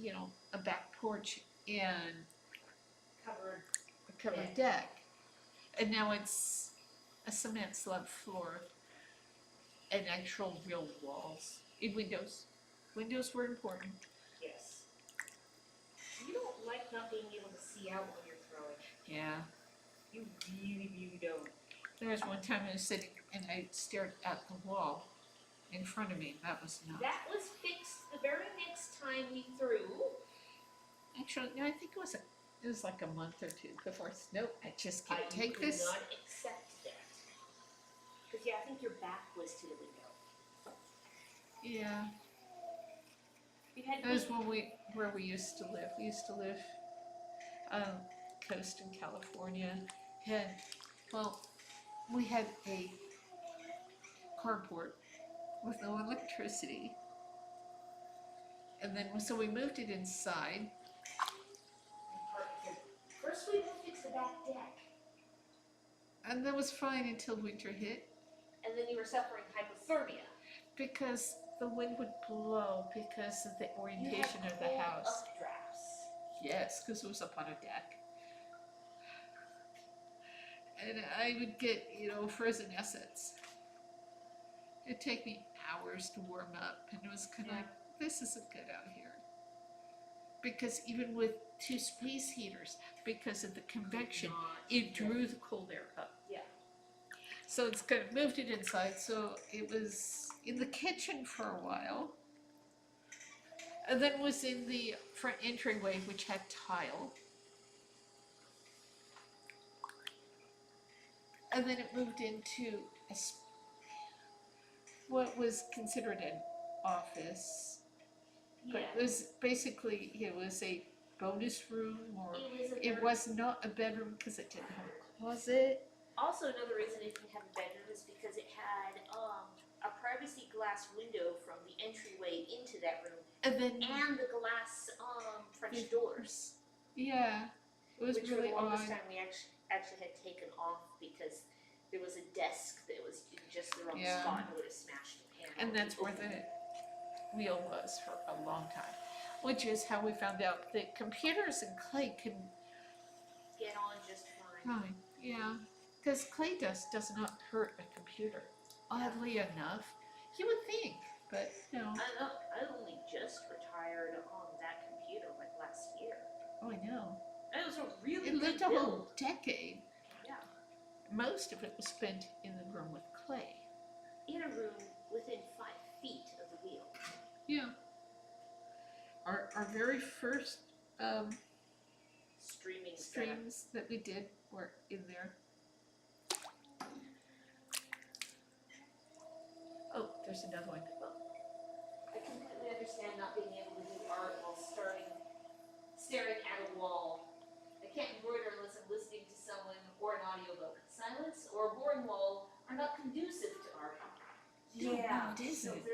Speaker 2: a back porch and
Speaker 1: Covered.
Speaker 2: a covered deck. And now it's a cement slab floor and actual real walls in windows. Windows were important.
Speaker 1: Yes. You don't like not being able to see out when you're throwing.
Speaker 2: Yeah.
Speaker 1: You really don't.
Speaker 2: There was one time I was sitting and I stared at the wall in front of me. That was not.
Speaker 1: That was fixed the very next time we threw.
Speaker 2: Actually, no, I think it was like a month or two before. Nope, I just can't take
Speaker 1: could
Speaker 2: this.
Speaker 1: not accept that. Because I think your back was to the window.
Speaker 2: Yeah.
Speaker 1: You had
Speaker 2: That was where we used to live. We used to live coast in California. We had a carport with no electricity. And then, so we moved it inside.
Speaker 1: First we had to fix the back deck.
Speaker 2: And that was fine until winter hit.
Speaker 1: And then you were suffering hypothermia.
Speaker 2: Because the wind would blow because of the orientation of the house.
Speaker 1: Updrafts.
Speaker 2: Yes, because it was up on a deck. And I would get, frozen assets. It'd take me hours to warm up, and it was kind of like, this isn't good out here. Because even with 2 space heaters, because of the convection, it drew the cold air up.
Speaker 1: Yeah.
Speaker 2: So it's kind of moved it inside, so it was in the kitchen for a while. And then was in the front entryway, which had tile. And then it moved into what was considered an office. But it was basically, it was a bonus room, or it was not a bedroom because it didn't have a closet.
Speaker 1: Also, another reason it didn't have a bedroom is because it had a privacy glass window from the entryway into that room.
Speaker 2: And then
Speaker 1: the glass French doors.
Speaker 2: Yeah. It was really
Speaker 1: for the longest
Speaker 2: odd.
Speaker 1: time we actually had taken off because there was a desk that was in just the wrong spot and would have smashed the panel.
Speaker 2: And that's where the wheel was for a long time. Which is how we found out that computers and clay can
Speaker 1: get on just fine.
Speaker 2: Fine, yeah. Because clay dust does not hurt a computer. Oddly enough. You would think, but no.
Speaker 1: I only just retired on that computer like last year.
Speaker 2: Oh, I know.
Speaker 1: It was a really
Speaker 2: It lived a
Speaker 1: build.
Speaker 2: whole decade.
Speaker 1: Yeah.
Speaker 2: Most of it was spent in the room with clay.
Speaker 1: In a room within 5 feet of the wheel.
Speaker 2: Yeah. Our very first streams that we did were in there. Oh, there's another one.
Speaker 1: I completely understand not being able to do art while staring at a wall. I can't embroider unless I'm listening to someone or an audiobook. Silence or a boring wall are not conducive to art.
Speaker 2: Yeah, it isn't.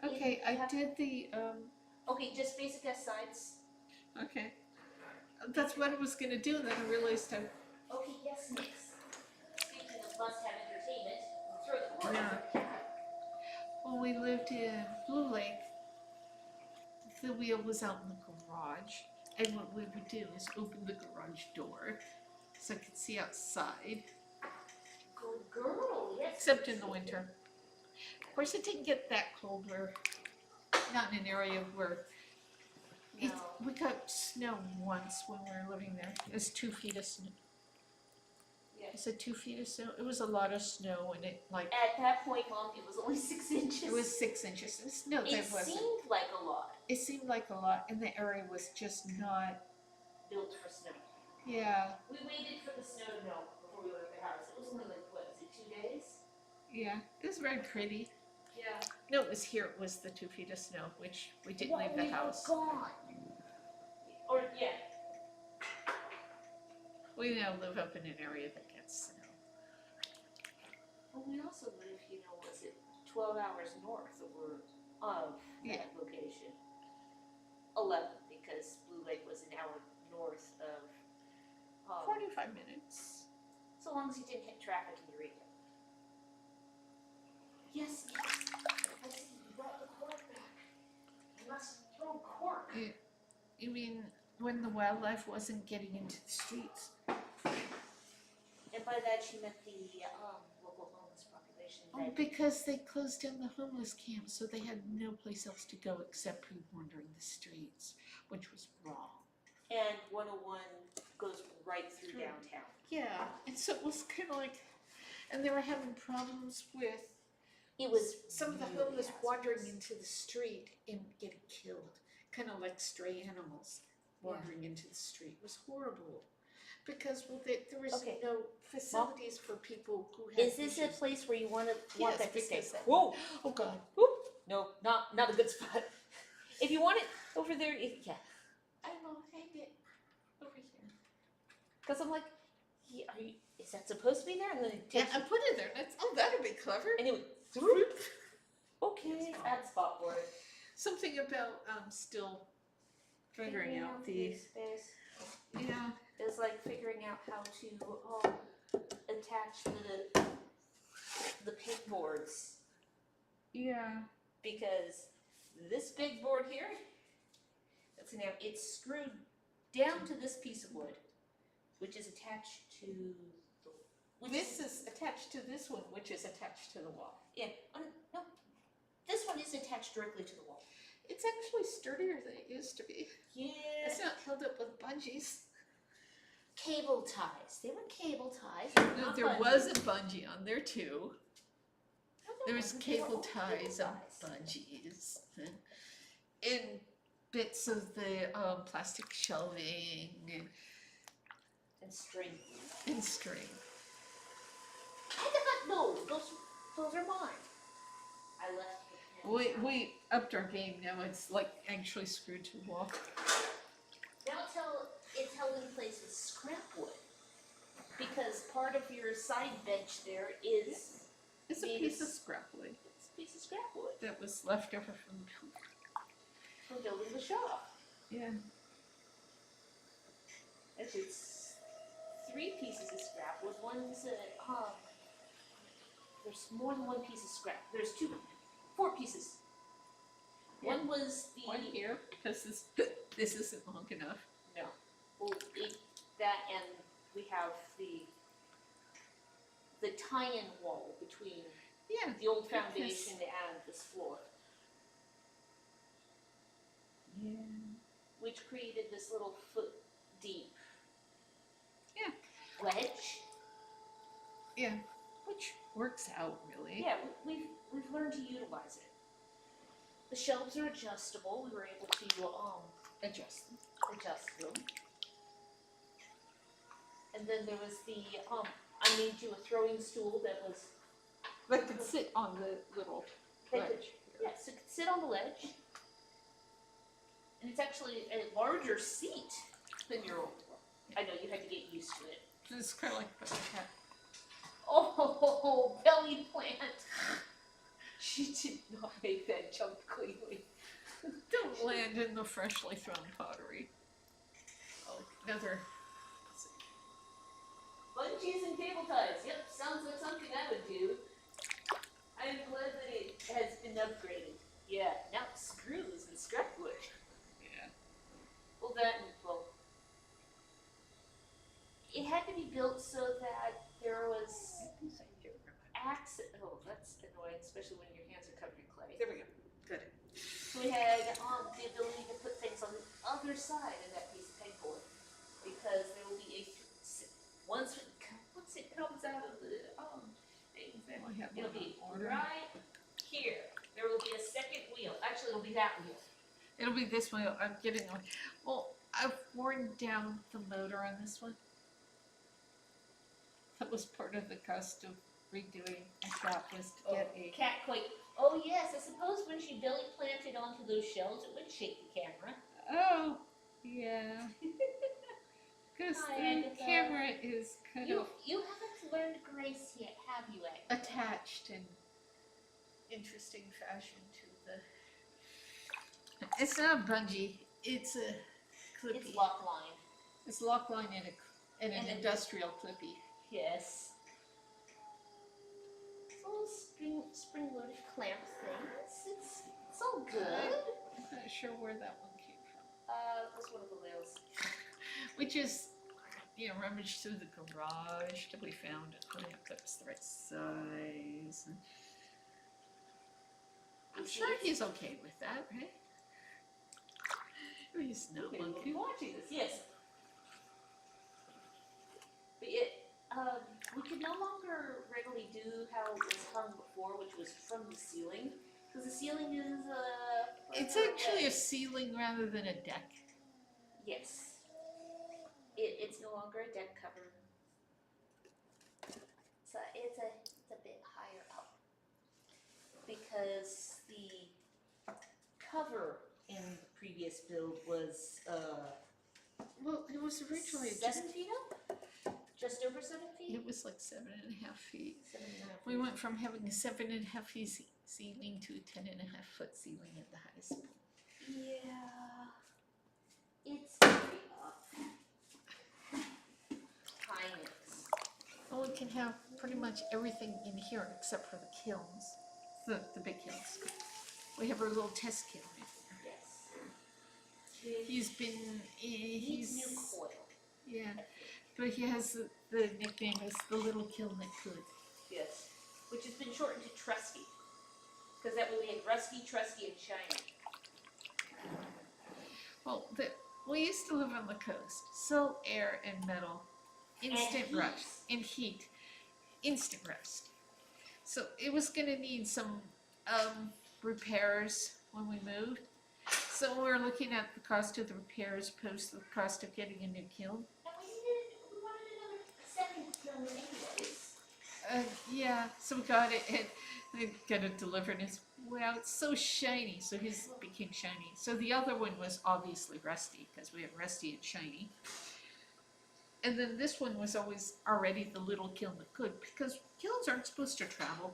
Speaker 2: Okay, I did the
Speaker 1: Okay, just basic asides.
Speaker 2: Okay. That's what I was gonna do, and then I realized I.
Speaker 1: Okay, yes, Nix. Speaking of must-have entertainment, throw the word.
Speaker 2: When we lived in Blue Lake, the wheel was out in the garage, and what we would do is open the garage door so I could see outside,
Speaker 1: Good girl, yes.
Speaker 2: except in the winter. Of course, it didn't get that cold. We're not in an area where
Speaker 1: No.
Speaker 2: we got snow once when we were living there. It was 2 feet of snow.
Speaker 1: Yeah.
Speaker 2: Is it 2 feet of snow? It was a lot of snow, and it like
Speaker 1: At that point, Mom, it was only 6 inches.
Speaker 2: it was 6 inches. No,
Speaker 1: It
Speaker 2: that wasn't.
Speaker 1: seemed like a lot.
Speaker 2: It seemed like a lot, and the area was just not.
Speaker 1: Built for snow.
Speaker 2: Yeah,
Speaker 1: We waited for the snow to melt before we left the house. It was only like, what, is it 2 days?
Speaker 2: yeah. It was very pretty.
Speaker 1: Yeah.
Speaker 2: No, it was here. It was the 2 feet of snow, which we didn't leave the house.
Speaker 1: Gone. Or, yeah.
Speaker 2: We now live up in an area that gets snow.
Speaker 1: Well, we also live, was it 12 hours north of
Speaker 2: Yeah.
Speaker 1: that location? 11, because Blue Lake was an hour north of.
Speaker 2: 45 minutes.
Speaker 1: So long as you didn't hit traffic in Eureka. Yes, I see you brought the cork back. You must throw cork.
Speaker 2: You mean when the wildlife wasn't getting into the streets?
Speaker 1: And by that she meant the local homeless population.
Speaker 2: Oh, because they closed down the homeless camp, so they had no place else to go except for wandering the streets, which was wrong.
Speaker 1: And 101 goes right through downtown.
Speaker 2: Yeah, and so it was kind of like, and they were having problems with
Speaker 1: It was
Speaker 2: some of the
Speaker 1: really
Speaker 2: homeless
Speaker 1: hazardous.
Speaker 2: wandering into the street and getting killed, kind of like stray animals wandering into the street. It was horrible because there was
Speaker 1: Okay.
Speaker 2: no facilities for people who had
Speaker 1: Is this a
Speaker 2: issues.
Speaker 1: place where you want
Speaker 2: Yes,
Speaker 1: that to stay?
Speaker 2: because that-
Speaker 1: Whoa!
Speaker 2: Oh God.
Speaker 1: Whoop. No, not a good spot. If you want it over there, yeah.
Speaker 2: I will hang it over here.
Speaker 1: Because I'm like, is that supposed to be there? I'm gonna
Speaker 2: Yeah,
Speaker 1: take
Speaker 2: I put it there. That'd be clever.
Speaker 1: anyway. Okay, add spot for it.
Speaker 2: Something about still figuring out the
Speaker 1: space.
Speaker 2: yeah.
Speaker 1: It's like figuring out how to attach the pegboards,
Speaker 2: Yeah.
Speaker 1: because this big board here, it's screwed down to this piece of wood, which is attached to
Speaker 2: This is attached to this one, which is attached to the wall.
Speaker 1: Yeah, no, this one is attached directly to the wall.
Speaker 2: It's actually sturdier than it used to be.
Speaker 1: Yeah.
Speaker 2: It's not held up with bungees.
Speaker 1: Cable ties. They were cable ties.
Speaker 2: No,
Speaker 1: not
Speaker 2: there
Speaker 1: bungees.
Speaker 2: was a bungee on there too.
Speaker 1: No,
Speaker 2: There was
Speaker 1: wasn't. They were
Speaker 2: cable
Speaker 1: all
Speaker 2: ties
Speaker 1: cable
Speaker 2: on
Speaker 1: ties.
Speaker 2: bungees. And bits of the plastic shelving
Speaker 1: And string.
Speaker 2: and string.
Speaker 1: No, those are mine. I left the pins out.
Speaker 2: We upped our game now. It's like actually screwed to the wall.
Speaker 1: Now it's held in place with scrap wood, because part of your side bench there is
Speaker 2: It's a
Speaker 1: Made
Speaker 2: piece
Speaker 1: of-
Speaker 2: of scrap wood
Speaker 1: it's a piece of scrap wood
Speaker 2: that was left over from the
Speaker 1: for building the shop.
Speaker 2: yeah.
Speaker 1: Actually, it's 3 pieces of scrap wood. One's there's more than 1 piece of scrap. There's 4 pieces.
Speaker 2: Yeah.
Speaker 1: One was the
Speaker 2: One here because this isn't long enough.
Speaker 1: No. Well, that, and we have the tie-in wall between
Speaker 2: Yeah.
Speaker 1: the old
Speaker 2: Because-
Speaker 1: foundation and this floor,
Speaker 2: Yeah.
Speaker 1: which created this little foot deep
Speaker 2: Yeah.
Speaker 1: wedge.
Speaker 2: Yeah. Which works out really.
Speaker 1: Yeah, we've learned to utilize it. The shelves are adjustable. We were able to
Speaker 2: Adjust them.
Speaker 1: adjust them. And then there was the I made you a throwing stool that was
Speaker 2: That could sit on the little
Speaker 1: That could-
Speaker 2: ledge.
Speaker 1: yes, it could sit on the ledge. And it's actually a larger seat than your old one. I know you had to get used to it.
Speaker 2: It's kind of like a cat.
Speaker 1: Oh, belly plant. She did not make that jump cleanly.
Speaker 2: Don't land in the freshly thrown pottery. Oh, another. Let's see.
Speaker 1: Bungees and cable ties. Yep, sounds like something I would do. I'm glad that it has been upgraded. Yeah, now screws and scrap wood. built so that there was access. Oh, that's annoying, especially when your hands are covered in clay.
Speaker 2: There we go. Good.
Speaker 1: So we had the ability to put things on the other side of that piece of pegboard because there will be once it comes out of the thing, it'll be right here. There will be a second wheel. Actually, it'll be that wheel.
Speaker 2: It'll be this wheel. I'm getting on. Well, I've worn down the motor on this one. That was part of the cost of redoing my shop, was to get a
Speaker 1: cat quake. Oh yes, I suppose when she belly planted onto those shelves, it would shake the camera.
Speaker 2: Oh, yeah. Because the camera is kind of
Speaker 1: You haven't learned grace yet, have you, Agatha?
Speaker 2: attached in interesting fashion to the. It's not a bungee. It's a clippy.
Speaker 1: It's lock line.
Speaker 2: It's lock line and an industrial clippy.
Speaker 1: Yes. It's a little spring-loaded clamp thing. It's all good.
Speaker 2: I'm not sure where that one came from.
Speaker 1: That's one of the wheels.
Speaker 2: We just, rummaged through the garage till we found a clamp that was the right size. I'm sure he's okay with that, right? He's not monkey.
Speaker 1: Watching this, yes. But we can no longer readily do how it was hung before, which was from the ceiling, because the ceiling is
Speaker 2: It's actually a ceiling rather than a deck.
Speaker 1: Yes. It's no longer a deck cover. So it's a bit higher up because the cover in the previous build was
Speaker 2: Well, it was originally
Speaker 1: 7 feet up? Just over 7 feet?
Speaker 2: It was like 7.5 feet.
Speaker 1: 7.5
Speaker 2: We went from having a 7.5 feet ceiling to a 10.5 foot ceiling at the highest point.
Speaker 1: Yeah. It's very up. Highness.
Speaker 2: Well, we can have pretty much everything in here except for the kilns, the big kilns. We have our little test kiln in there.
Speaker 1: Yes.
Speaker 2: He's
Speaker 1: new coil.
Speaker 2: Yeah, but he has the nickname is the little kiln that could.
Speaker 1: Yes. Which has been shortened to Trusky. Because that way we had Rusky, Trusky, and Shiny.
Speaker 2: Well, we used to live on the coast. Salt, air, and metal. Instant rust. And heat. Instant rust. So it was going to need some repairs when we moved. So we were looking at the cost of the repairs post the cost of getting a new kiln.
Speaker 1: And we wanted another second kiln anyways.
Speaker 2: Yeah, so we got it and they got it delivered and it's, wow, it's so shiny. So his became shiny. So the other one was obviously rusty because we have rusty and shiny. And then this one was always already the little kiln that could, because kilns aren't supposed to travel.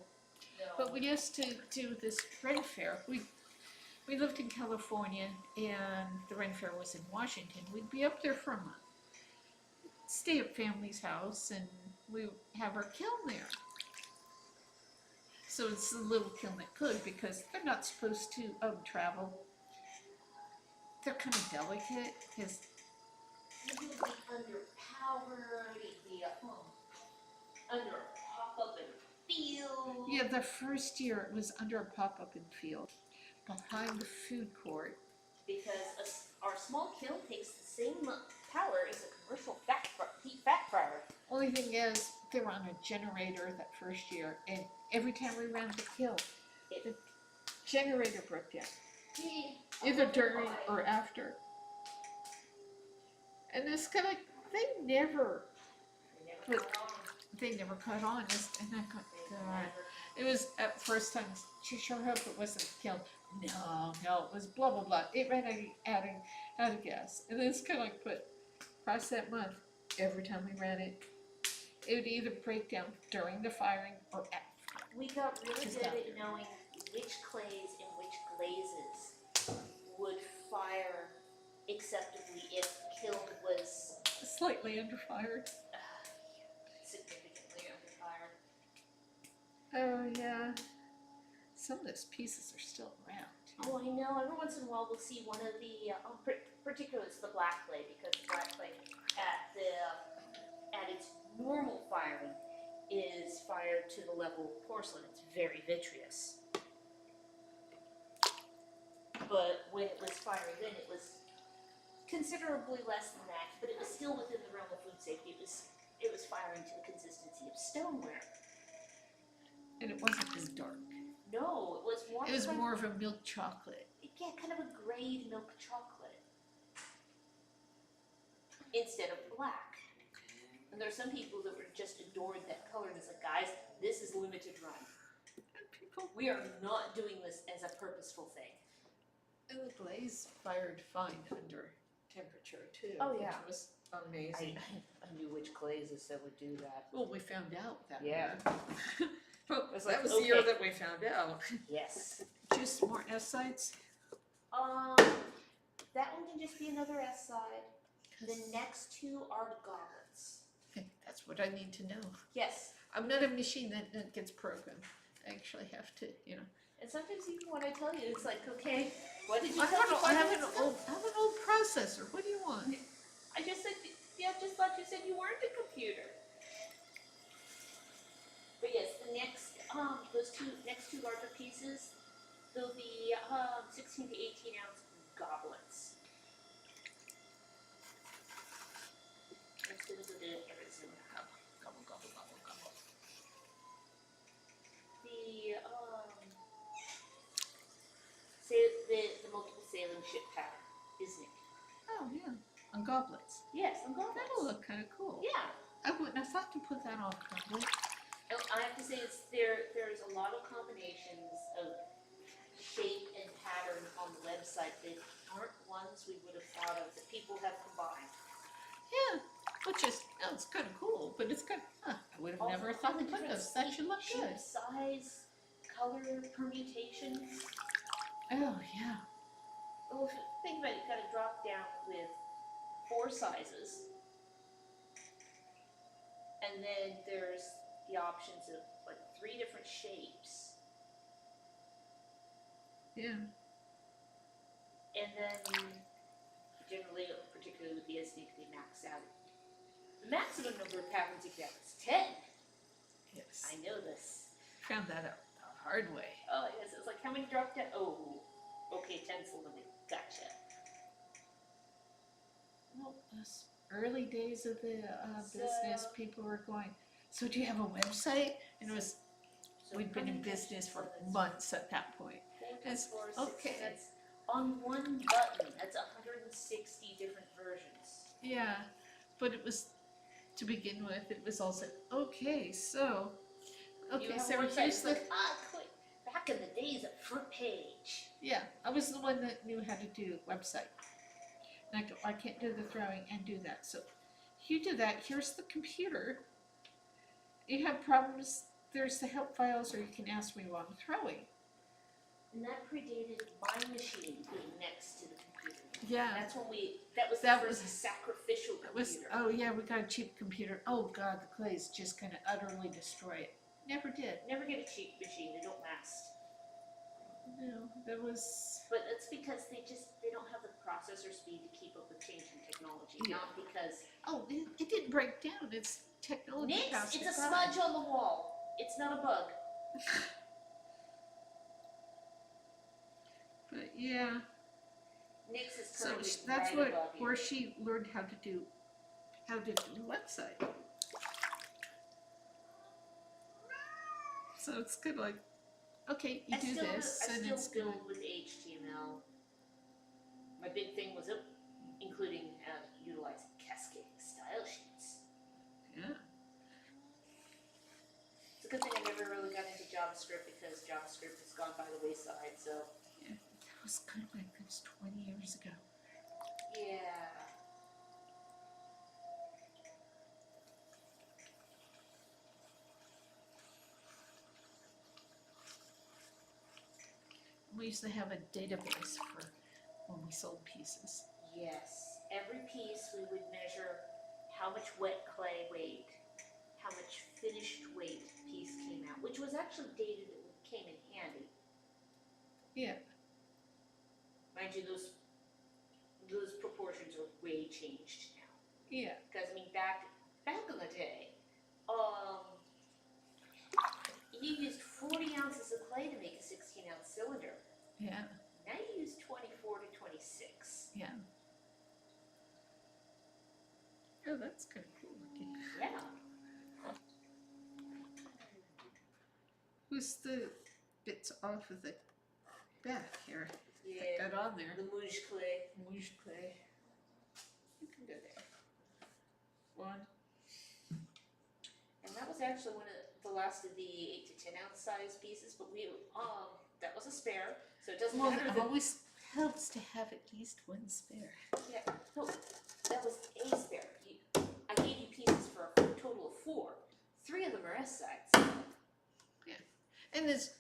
Speaker 1: No.
Speaker 2: But we used to do this Ren Fair. We lived in California and the Ren Fair was in Washington. We'd be up there for a month. Stay at family's house and we have our kiln there. So it's the little kiln that could, because they're not supposed to travel. They're kind of delicate because
Speaker 1: It would be underpowered, it'd be under a pop-up and field.
Speaker 2: yeah, the first year it was under a pop-up in field behind the food court.
Speaker 1: Because our small kiln takes the same power as a commercial heat fat fryer.
Speaker 2: Only thing is, they were on a generator that first year, and every time we ran the kiln, the generator broke down, either during or after. And it's kind of like, they never caught on. And I got, God, it was at first time, sure hope it wasn't a kiln. No, it was blah, blah, blah. It ran out of gas. And then it's kind of like, but across that month, every time we ran it, it would either break down during the firing or after.
Speaker 1: We got really good at knowing which clays and which glazes would fire acceptably if the kiln was
Speaker 2: Slightly underfired.
Speaker 1: significantly underfired.
Speaker 2: Oh, yeah. Some of those pieces are still around.
Speaker 1: Oh, I know. Every once in a while we'll see one of the, particularly it's the black clay, because the black clay at at its normal firing is fired to the level of porcelain. It's very vitreous. But when it was firing then, it was considerably less than that, but it was still within the realm of food safety. It was firing to the consistency of stoneware.
Speaker 2: And it wasn't as dark.
Speaker 1: No, it was more.
Speaker 2: It was more of a milk chocolate.
Speaker 1: Yeah, kind of a grayed milk chocolate instead of black. And there are some people that were just adored that color, and it's like, guys, this is limited run. We are not doing this as a purposeful thing.
Speaker 2: And the glaze fired fine under temperature too.
Speaker 1: Oh, yeah.
Speaker 2: Which was amazing.
Speaker 1: I knew which glazes that would do that.
Speaker 2: Well, we found out that
Speaker 1: Yeah.
Speaker 2: year. Well,
Speaker 1: was
Speaker 2: that
Speaker 1: like,
Speaker 2: was the year
Speaker 1: okay.
Speaker 2: that we found out.
Speaker 1: Yes.
Speaker 2: Just more S sides.
Speaker 1: That one can just be another S side. The next two are goblets.
Speaker 2: Okay, that's what I need to know.
Speaker 1: Yes.
Speaker 2: I'm not a machine that gets programmed. I actually have to, you know.
Speaker 1: And sometimes even when I tell you, it's like, okay, what did you
Speaker 2: I
Speaker 1: tell me?
Speaker 2: have an old processor. What do you want?
Speaker 1: I just said, yeah, just thought you said you weren't a computer. But yes, the next, those next two larger pieces, they'll be 16 to 18 ounce goblets. Instead of the everything.
Speaker 2: Gobble, gobble, gobble, gobble.
Speaker 1: The the multiple sailing ship pattern, isn't it?
Speaker 2: Oh, yeah. On goblets.
Speaker 1: Yes, on goblets.
Speaker 2: That'll look kind of cool.
Speaker 1: Yeah.
Speaker 2: I wouldn't have thought to put that on goblet.
Speaker 1: I have to say, there's a lot of combinations of shape and pattern on the website that aren't ones we would have thought of that people have combined.
Speaker 2: Yeah, which is, it's kind of cool, but it's kind of, I would have never thought to put those. That should look
Speaker 1: shape,
Speaker 2: good.
Speaker 1: size, color, permutations.
Speaker 2: Oh, yeah.
Speaker 1: Well, if you think about it, you've got to drop down with 4 sizes. And then there's the options of like 3 different shapes.
Speaker 2: Yeah.
Speaker 1: And then generally, particularly with the SD, they max out. The maximum number of patterns you can have is 10.
Speaker 2: Yes.
Speaker 1: I know this.
Speaker 2: Found that out the hard way.
Speaker 1: Oh, yes. It's like, how many dropped down? Oh, okay, 10's the limit. Gotcha.
Speaker 2: Well, those early days of the business, people were going, so do you have a website? And it was, we'd been in business for months at that point. It's, okay.
Speaker 1: That's on one button. That's 160 different versions.
Speaker 2: Yeah, but it was, to begin with, it was also, okay, so, Sarah, here's the,
Speaker 1: like, click. Back in the days of front page.
Speaker 2: yeah, I was the one that knew how to do website. And I go, I can't do the throwing and do that. So you do that, here's the computer. You have problems, there's the help files, or you can ask me while I'm throwing.
Speaker 1: And that predated my machine being next to the computer.
Speaker 2: Yeah.
Speaker 1: That's when that was
Speaker 2: That
Speaker 1: the
Speaker 2: was-
Speaker 1: first sacrificial
Speaker 2: It was,
Speaker 1: computer.
Speaker 2: oh yeah, we got a cheap computer. Oh God, the clays just gonna utterly destroy it. Never did.
Speaker 1: Never get a cheap machine, they don't last.
Speaker 2: No, that was,
Speaker 1: But that's because they don't have the processor speed to keep up with changing technology,
Speaker 2: Yeah.
Speaker 1: not because
Speaker 2: oh, it didn't break down. It's technology
Speaker 1: Nix,
Speaker 2: passed
Speaker 1: it's a
Speaker 2: it by.
Speaker 1: smudge on the wall. It's not a bug.
Speaker 2: But yeah,
Speaker 1: Nix is
Speaker 2: so
Speaker 1: currently
Speaker 2: that's
Speaker 1: right above you.
Speaker 2: where she learned how to do a website. So it's good, like, okay, you do this, and it's
Speaker 1: I still
Speaker 2: good.
Speaker 1: build with HTML. My big thing was including utilizing cascading style sheets.
Speaker 2: Yeah.
Speaker 1: It's a good thing I never really got into JavaScript because JavaScript has gone by the wayside. So
Speaker 2: Yeah, that was kind of like this 20 years ago.
Speaker 1: yeah.
Speaker 2: We used to have a database for when we sold pieces.
Speaker 1: Yes, every piece we would measure how much wet clay weighed, how much finished weight piece came out, which was actually dated and came in handy.
Speaker 2: Yeah.
Speaker 1: Mind you, those proportions are way changed now.
Speaker 2: Yeah.
Speaker 1: Because I mean, back back in the day, you used 40 ounces of clay to make a 16-ounce cylinder.
Speaker 2: Yeah,
Speaker 1: Now you use 24 to 26.
Speaker 2: yeah. Oh, that's kind of cool looking.
Speaker 1: Yeah.
Speaker 2: Who's the bits off of the back here?
Speaker 1: Yeah.
Speaker 2: That got on there.
Speaker 1: The mouche clay.
Speaker 2: Mouche clay. You can go there. One.
Speaker 1: And that was actually one of the last of the 8 to 10 ounce size pieces, but that was a spare, so it doesn't
Speaker 2: Well,
Speaker 1: matter.
Speaker 2: it always helps to have at least one spare.
Speaker 1: Yeah, no, that was a spare. I gave you pieces for a total of 4. 3 of them are S sides.
Speaker 2: And this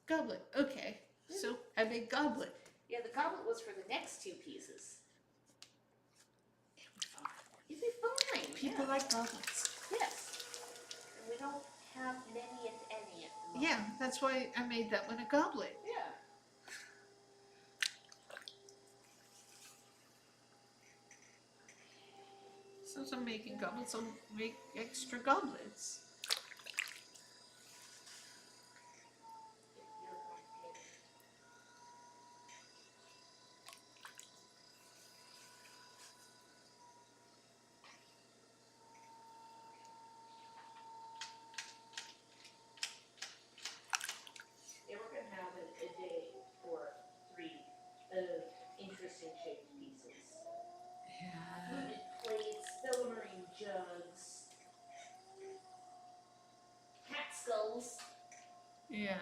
Speaker 2: goblet. Okay, so I made goblet.
Speaker 1: Yeah, the goblet was for the next 2 pieces. It'd be fine.
Speaker 2: People
Speaker 1: yeah.
Speaker 2: like goblets.
Speaker 1: Yes. And we don't have many, if any, at the moment.
Speaker 2: Yeah, that's why I made that one a goblet.
Speaker 1: Yeah.
Speaker 2: Since I'm making goblets, I'll make extra goblets.
Speaker 1: Yeah, we're going to have a day or 3 of interesting shaped pieces.
Speaker 2: Yeah.
Speaker 1: Fluted plates, Bellarmine jugs, cat skulls,
Speaker 2: Yeah.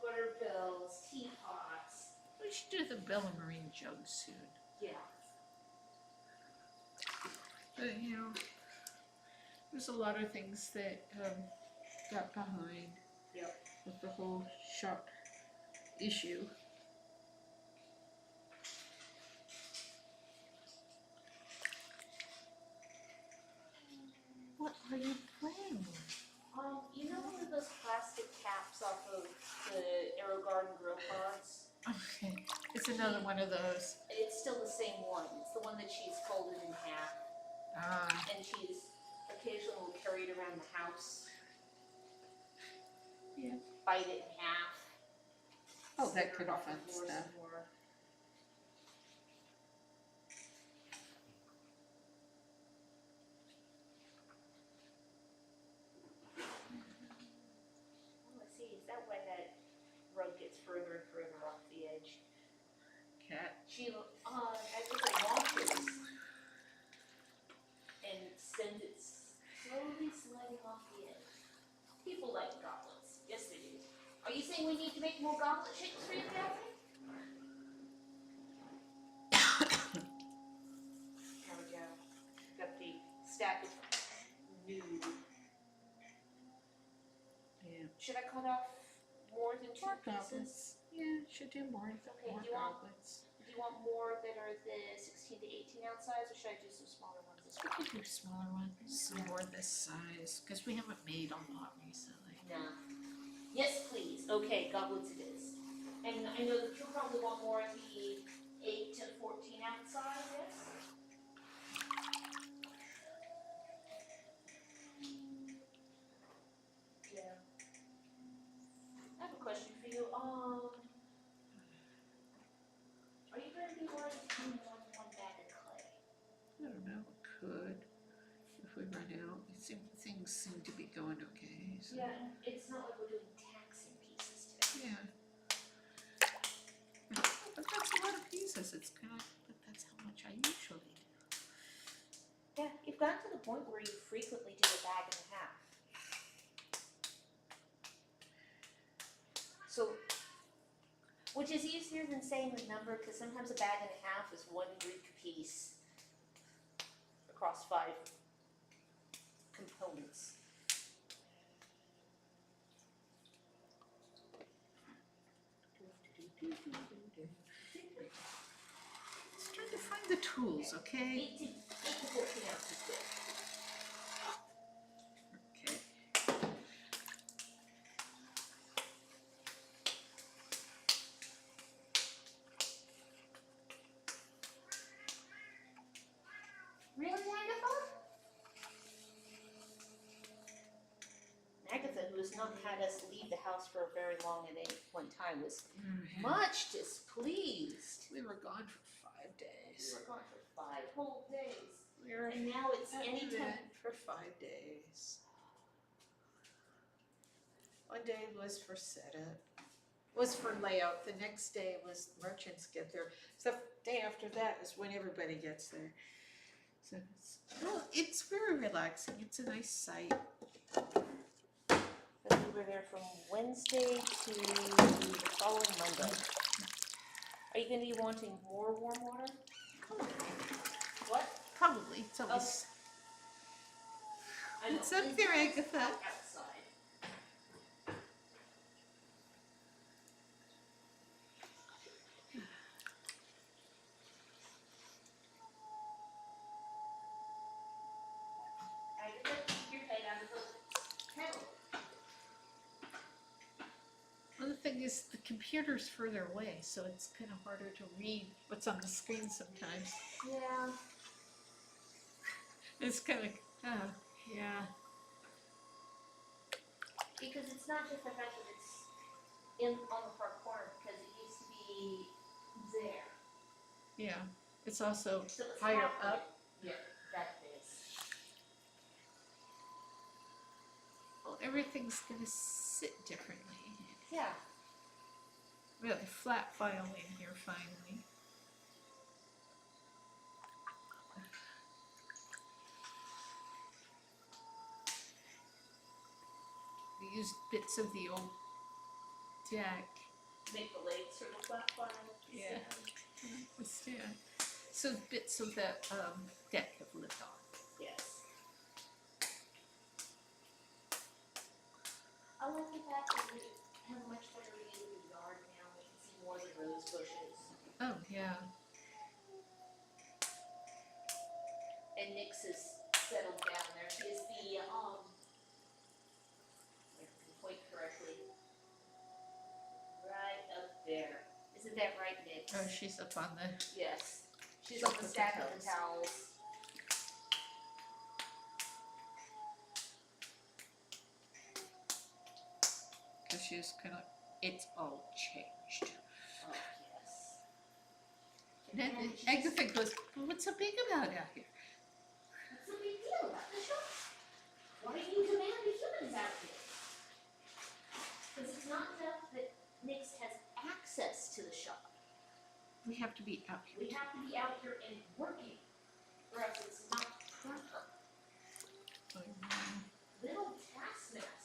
Speaker 1: butter bells, teapots.
Speaker 2: We should do the Bellarmine jug soon.
Speaker 1: Yeah.
Speaker 2: But, you know, there's a lot of things that got behind
Speaker 1: Yep.
Speaker 2: with the whole shop issue. What are you playing with?
Speaker 1: You know one of those plastic caps off of the Aero Garden grill cards?
Speaker 2: Okay, it's another one of those.
Speaker 1: It's still the same one. It's the one that she's folded in half, and she's occasionally will carry it around the house.
Speaker 2: Yeah.
Speaker 1: Bite it in half.
Speaker 2: Oh, that
Speaker 1: stir
Speaker 2: could
Speaker 1: it off
Speaker 2: be
Speaker 1: with
Speaker 2: fun
Speaker 1: more
Speaker 2: stuff.
Speaker 1: some more. Oh, let's see. Is that why that rug gets further and further off the edge?
Speaker 2: Cat.
Speaker 1: She, as it launches and sends it slowly sliding off the edge. People like goblets. Yes, they do. Are you saying we need to make more goblet shapes for you, Kathy? There we go. Got the stack of nude.
Speaker 2: Yeah.
Speaker 1: Should I cut off more than 2
Speaker 2: More
Speaker 1: pieces?
Speaker 2: goblets. Yeah, should do more.
Speaker 1: Okay,
Speaker 2: More
Speaker 1: do you want-
Speaker 2: goblets.
Speaker 1: Do you want more that are the 16 to 18 ounce size, or should I do some smaller ones this
Speaker 2: We
Speaker 1: week?
Speaker 2: could do smaller ones, some more this size, because we haven't made a lot recently.
Speaker 1: No. Yes, please. Okay, goblets it is. And I know that you'll probably want more of the 8 to 14 ounce size, yes? Yeah. I have a question for you. Are you going to be wanting to do more than 1 bag of clay?
Speaker 2: I don't know, could, if we run out. Things seem to be going okay, so.
Speaker 1: Yeah, and it's not like we're doing taxing pieces today.
Speaker 2: Yeah. But that's a lot of pieces, it's kind of, but that's how much I usually do.
Speaker 1: Yeah, you've gotten to the point where you frequently do a bag and a half. So, which is easier than saying the number, because sometimes a bag and a half is 1 Greek piece across 5 components.
Speaker 2: Just trying to find the tools, okay?
Speaker 1: 8 to 14 ounces good.
Speaker 2: Okay.
Speaker 1: Really, Agatha? had us leave the house for very long at any one time, was much displeased.
Speaker 2: We were gone for 5
Speaker 1: We
Speaker 2: days.
Speaker 1: were gone for 5 whole days.
Speaker 2: We were
Speaker 1: And now it's
Speaker 2: at the
Speaker 1: anytime.
Speaker 2: event for 5 days. One day was for setup, was for layout. The next day was merchants get there. So the day after that is when everybody gets there. So it's very relaxing. It's a nice site.
Speaker 1: And we were there from Wednesday to the following Monday. Are you going to be wanting more warm water? What?
Speaker 2: Probably. It's always.
Speaker 1: I know.
Speaker 2: It's up there, Agatha.
Speaker 1: Outside. Agatha, keep your head out of the kettle.
Speaker 2: Well, the thing is, the computer's further away, so it's kind of harder to read what's on the screen sometimes.
Speaker 1: Yeah.
Speaker 2: It's kind of, yeah.
Speaker 1: Because it's not just the fact that it's on the far corner, because it used to be there.
Speaker 2: Yeah. It's also
Speaker 1: So it's
Speaker 2: higher
Speaker 1: halfway.
Speaker 2: up.
Speaker 1: Yeah, that is.
Speaker 2: Well, everything's going to sit differently.
Speaker 1: Yeah.
Speaker 2: We got the flat file in here finally. We used bits of the old deck.
Speaker 1: Make the legs sort of flat file.
Speaker 2: Yeah. Stand. So bits of that deck have lived on.
Speaker 1: Yes. I like the fact that we have a much better view of the yard now. We can see more of the rose bushes.
Speaker 2: Oh, yeah.
Speaker 1: And Nyx is settled down there. She is the, if I can point correctly, right up there. Isn't that right, Nyx?
Speaker 2: Oh, she's up on the.
Speaker 1: Yes. She's
Speaker 2: Up
Speaker 1: on the
Speaker 2: with the
Speaker 1: stack of the towels.
Speaker 2: Because she was kind of. It's all changed.
Speaker 1: Oh, yes.
Speaker 2: And then
Speaker 1: And she's-
Speaker 2: Agatha goes, well, what's so big about out here?
Speaker 1: What's the big deal about the shop? Why do you demand the humans out here? Because it's not enough that Nyx has access to the shop.
Speaker 2: We have to be out here.
Speaker 1: We have to be out here and working, or else it's not proper. Little taskmaster.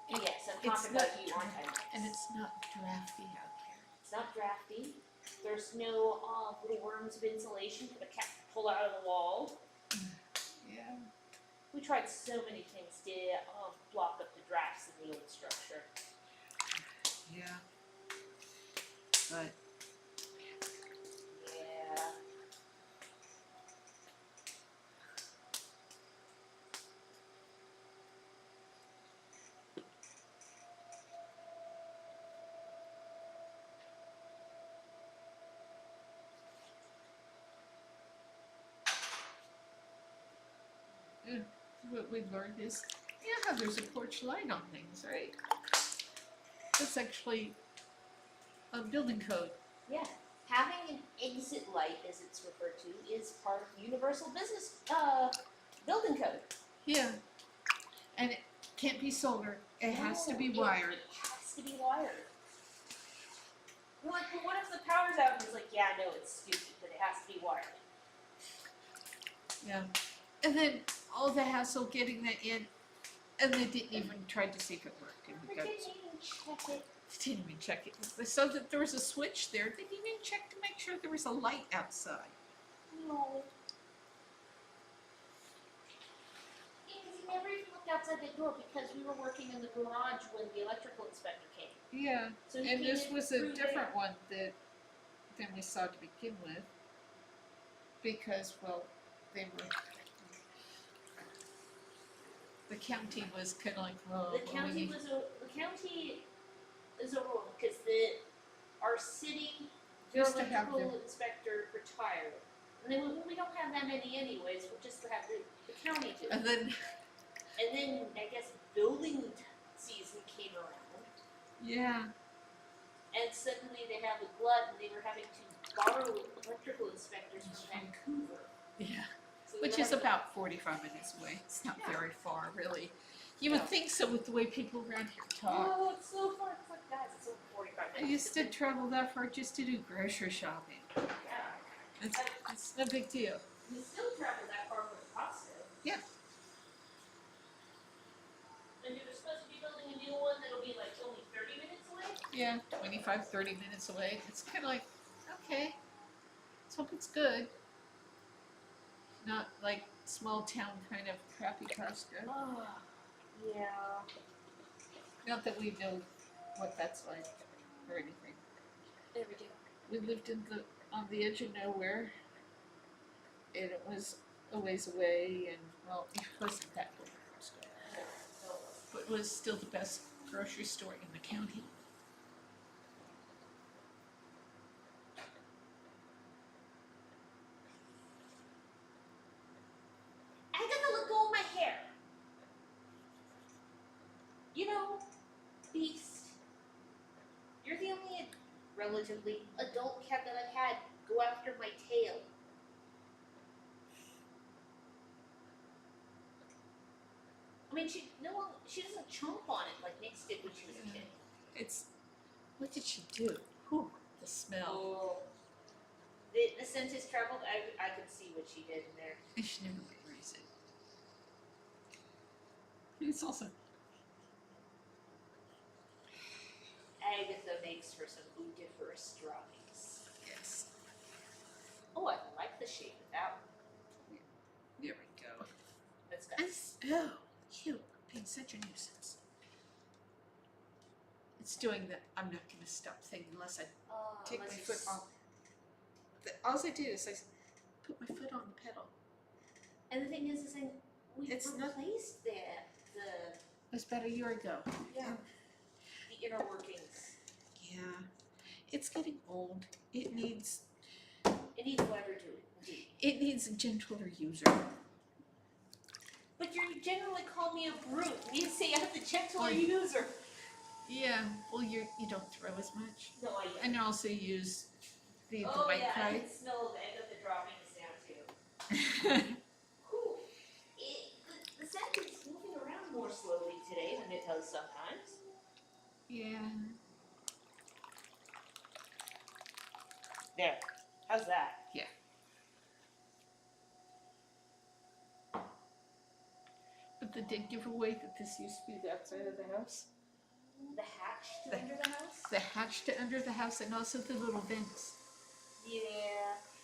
Speaker 1: Yes, I'm talking about you, aren't I?
Speaker 2: And it's not drafty out here.
Speaker 1: It's not drafty. There's no little worms of insulation for the cat to pull out of the wall.
Speaker 2: Yeah.
Speaker 1: We tried so many things to block up the drafts in the old structure.
Speaker 2: Yeah. But
Speaker 1: Yeah.
Speaker 2: what we've learned is, yeah, there's a porch light on things, right? That's actually a building code.
Speaker 1: Yeah. Having an exit light, as it's referred to, is part of universal business building code.
Speaker 2: Yeah. And it can't be solar. It has to be
Speaker 1: No,
Speaker 2: wired.
Speaker 1: It has to be wired. You're like, well, what if the power's out? And he's like, yeah, no, it's stupid, but it has to be wired.
Speaker 2: Yeah. And then all the hassle getting that in, and they didn't even try to see if it worked. And we
Speaker 1: They
Speaker 2: got,
Speaker 1: didn't even check it.
Speaker 2: they didn't even check it. They saw that there was a switch there. They didn't even check to make sure there was a light outside.
Speaker 1: No. Because he never even looked outside the door because we were working in the garage when the electrical inspector came.
Speaker 2: Yeah.
Speaker 1: So he
Speaker 2: And
Speaker 1: came
Speaker 2: this
Speaker 1: in
Speaker 2: was a
Speaker 1: through
Speaker 2: different
Speaker 1: there.
Speaker 2: one than we saw to begin with. Because, well, they were. The county was kind of like, oh,
Speaker 1: The county is overwhelmed because our city
Speaker 2: Used to have
Speaker 1: geological
Speaker 2: their-
Speaker 1: inspector retired. And then we don't have that many anyways, we'll just have the county do.
Speaker 2: And then,
Speaker 1: And then I guess building season came around,
Speaker 2: yeah,
Speaker 1: and suddenly they have a glut, and they were having to borrow electrical inspectors from Vancouver.
Speaker 2: yeah.
Speaker 1: So we
Speaker 2: Which
Speaker 1: were
Speaker 2: is
Speaker 1: having-
Speaker 2: about 45 minutes away. It's not
Speaker 1: Yeah.
Speaker 2: very far, really. You would
Speaker 1: No.
Speaker 2: think so with the way people around here talk.
Speaker 1: Oh, it's so far. It's like, guys, it's only 45
Speaker 2: I
Speaker 1: minutes.
Speaker 2: used to travel that far just to do grocery shopping.
Speaker 1: Yeah.
Speaker 2: It's no big deal.
Speaker 1: We still travel that far for Costco.
Speaker 2: Yeah.
Speaker 1: And you're supposed to be building a new one that'll be like only 30 minutes away?
Speaker 2: Yeah, 25, 30 minutes away. It's kind of like, okay, let's hope it's good. Not like small town kind of crappy Costco.
Speaker 1: Oh, yeah.
Speaker 2: Not that we know what that's like or anything.
Speaker 1: Every day.
Speaker 2: We lived on the edge of nowhere, and it was a ways away, and well, it wasn't that good Costco, but it was still the best grocery store in the county.
Speaker 1: I gotta let go of my hair. You know, Beast, you're the only relatively adult cat that I've had go after my tail. I mean, she doesn't chomp on it like Nix did when she was a kid.
Speaker 2: It's, what did she do? Whew, the smell.
Speaker 1: Oh. The scent has traveled. I could see what she did in there.
Speaker 2: I should never raise it. It's also,
Speaker 1: Agatha makes for some oodiferous drawings.
Speaker 2: yes,
Speaker 1: Oh, I like the shape of that one.
Speaker 2: there we go.
Speaker 1: That's good.
Speaker 2: Oh, you being such a nuisance. It's doing the I'm not going to stop thing unless I take my
Speaker 1: Unless you
Speaker 2: foot off. All I did is I put my foot on the pedal.
Speaker 1: And the thing is we
Speaker 2: It's not-
Speaker 1: replaced the
Speaker 2: It was about a year ago.
Speaker 1: the inner workings.
Speaker 2: Yeah, it's getting old. It needs
Speaker 1: It needs weather to it, indeed.
Speaker 2: it needs a gentler user.
Speaker 1: But you generally call me a brute. You say I'm the gentler
Speaker 2: Well,
Speaker 1: user.
Speaker 2: Yeah, well you don't throw as much,
Speaker 1: No, I
Speaker 2: and you also use the
Speaker 1: Oh
Speaker 2: white
Speaker 1: yeah, I
Speaker 2: kite.
Speaker 1: can smell the end of the droppings now too. Cool. The scent is moving around more slowly today than it does sometimes.
Speaker 2: Yeah.
Speaker 1: There. How's that?
Speaker 2: But they did give away that this used to be the outside of the house.
Speaker 1: The hatch to under the house?
Speaker 2: The hatch to under the house and also the little vents.
Speaker 1: Yeah.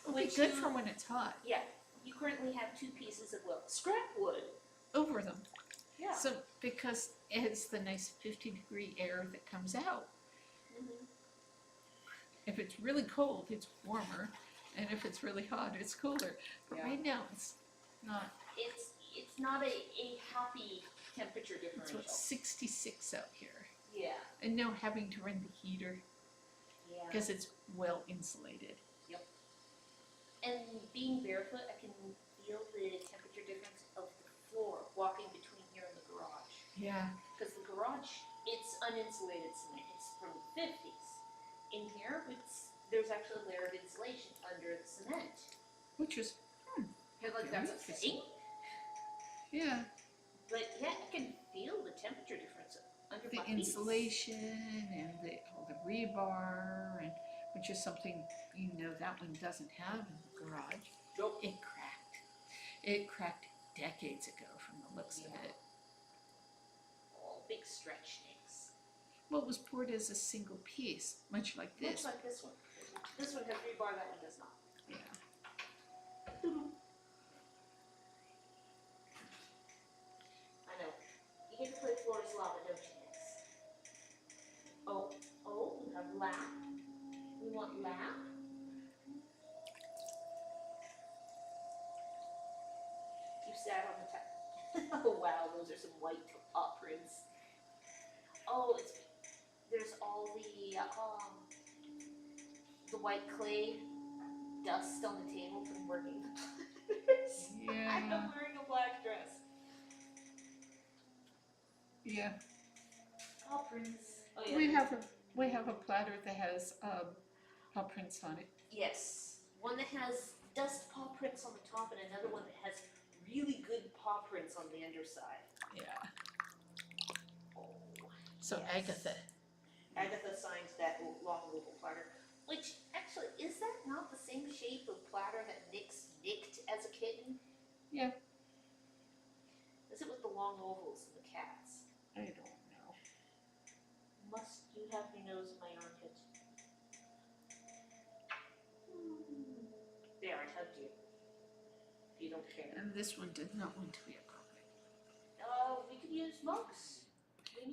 Speaker 2: It'll be
Speaker 1: Which
Speaker 2: good
Speaker 1: you-
Speaker 2: for when it's hot.
Speaker 1: Yeah. You currently have 2 pieces of scrap wood.
Speaker 2: Over them.
Speaker 1: Yeah.
Speaker 2: So because it's the nice 50-degree air that comes out.
Speaker 1: Mhm.
Speaker 2: If it's really cold, it's warmer, and if it's really hot, it's cooler. But
Speaker 1: Yeah.
Speaker 2: right now, it's not.
Speaker 1: It's not a happy temperature
Speaker 2: It's
Speaker 1: differential.
Speaker 2: what 66 out here,
Speaker 1: Yeah.
Speaker 2: and no having to run the heater
Speaker 1: Yeah.
Speaker 2: because it's well insulated.
Speaker 1: And being barefoot, I can feel the temperature difference of the floor walking between here and the garage.
Speaker 2: Yeah.
Speaker 1: Because the garage, it's uninsulated cement. It's from the 50s. In here, there's actually a layer of insulation under the cement.
Speaker 2: Which is
Speaker 1: Kind of like
Speaker 2: Very
Speaker 1: that's a
Speaker 2: interesting.
Speaker 1: thing.
Speaker 2: yeah.
Speaker 1: But yeah, I can feel the temperature difference under
Speaker 2: The
Speaker 1: my feet.
Speaker 2: insulation and all the rebar, and which is something that one doesn't have in the garage.
Speaker 1: Nope.
Speaker 2: It cracked. It cracked decades ago from the looks of it.
Speaker 1: Oh, big stretch nicks.
Speaker 2: Well, it was poured as a single piece, much like
Speaker 1: Much
Speaker 2: this.
Speaker 1: like this one. This one has rebar, that one does not.
Speaker 2: Yeah.
Speaker 1: I know. You get to play floor is lava, don't you, Nix? Oh, we have lap. We want lap. You sat on the top. Oh wow, those are some white top prints. Oh, there's all the white clay dust on the table from working the platters.
Speaker 2: Yeah.
Speaker 1: I'm wearing a black dress.
Speaker 2: Yeah.
Speaker 1: Paw prints. Oh, yeah.
Speaker 2: We have a platter that has paw prints on it.
Speaker 1: Yes. One that has dust paw prints on the top and another one that has really good paw prints on the underside.
Speaker 2: Yeah.
Speaker 1: Oh,
Speaker 2: So
Speaker 1: yes.
Speaker 2: Agatha
Speaker 1: signed that long oval platter. Which, actually, is that not the same shape of platter that Nix nicked as a kitten?
Speaker 2: Yeah.
Speaker 1: Is it with the long ovals and the cats?
Speaker 2: I don't know.
Speaker 1: Must you have your nose in my armpit? There, I hugged you. If you don't care.
Speaker 2: And this one did not want to be a puppet.
Speaker 1: We could use mugs.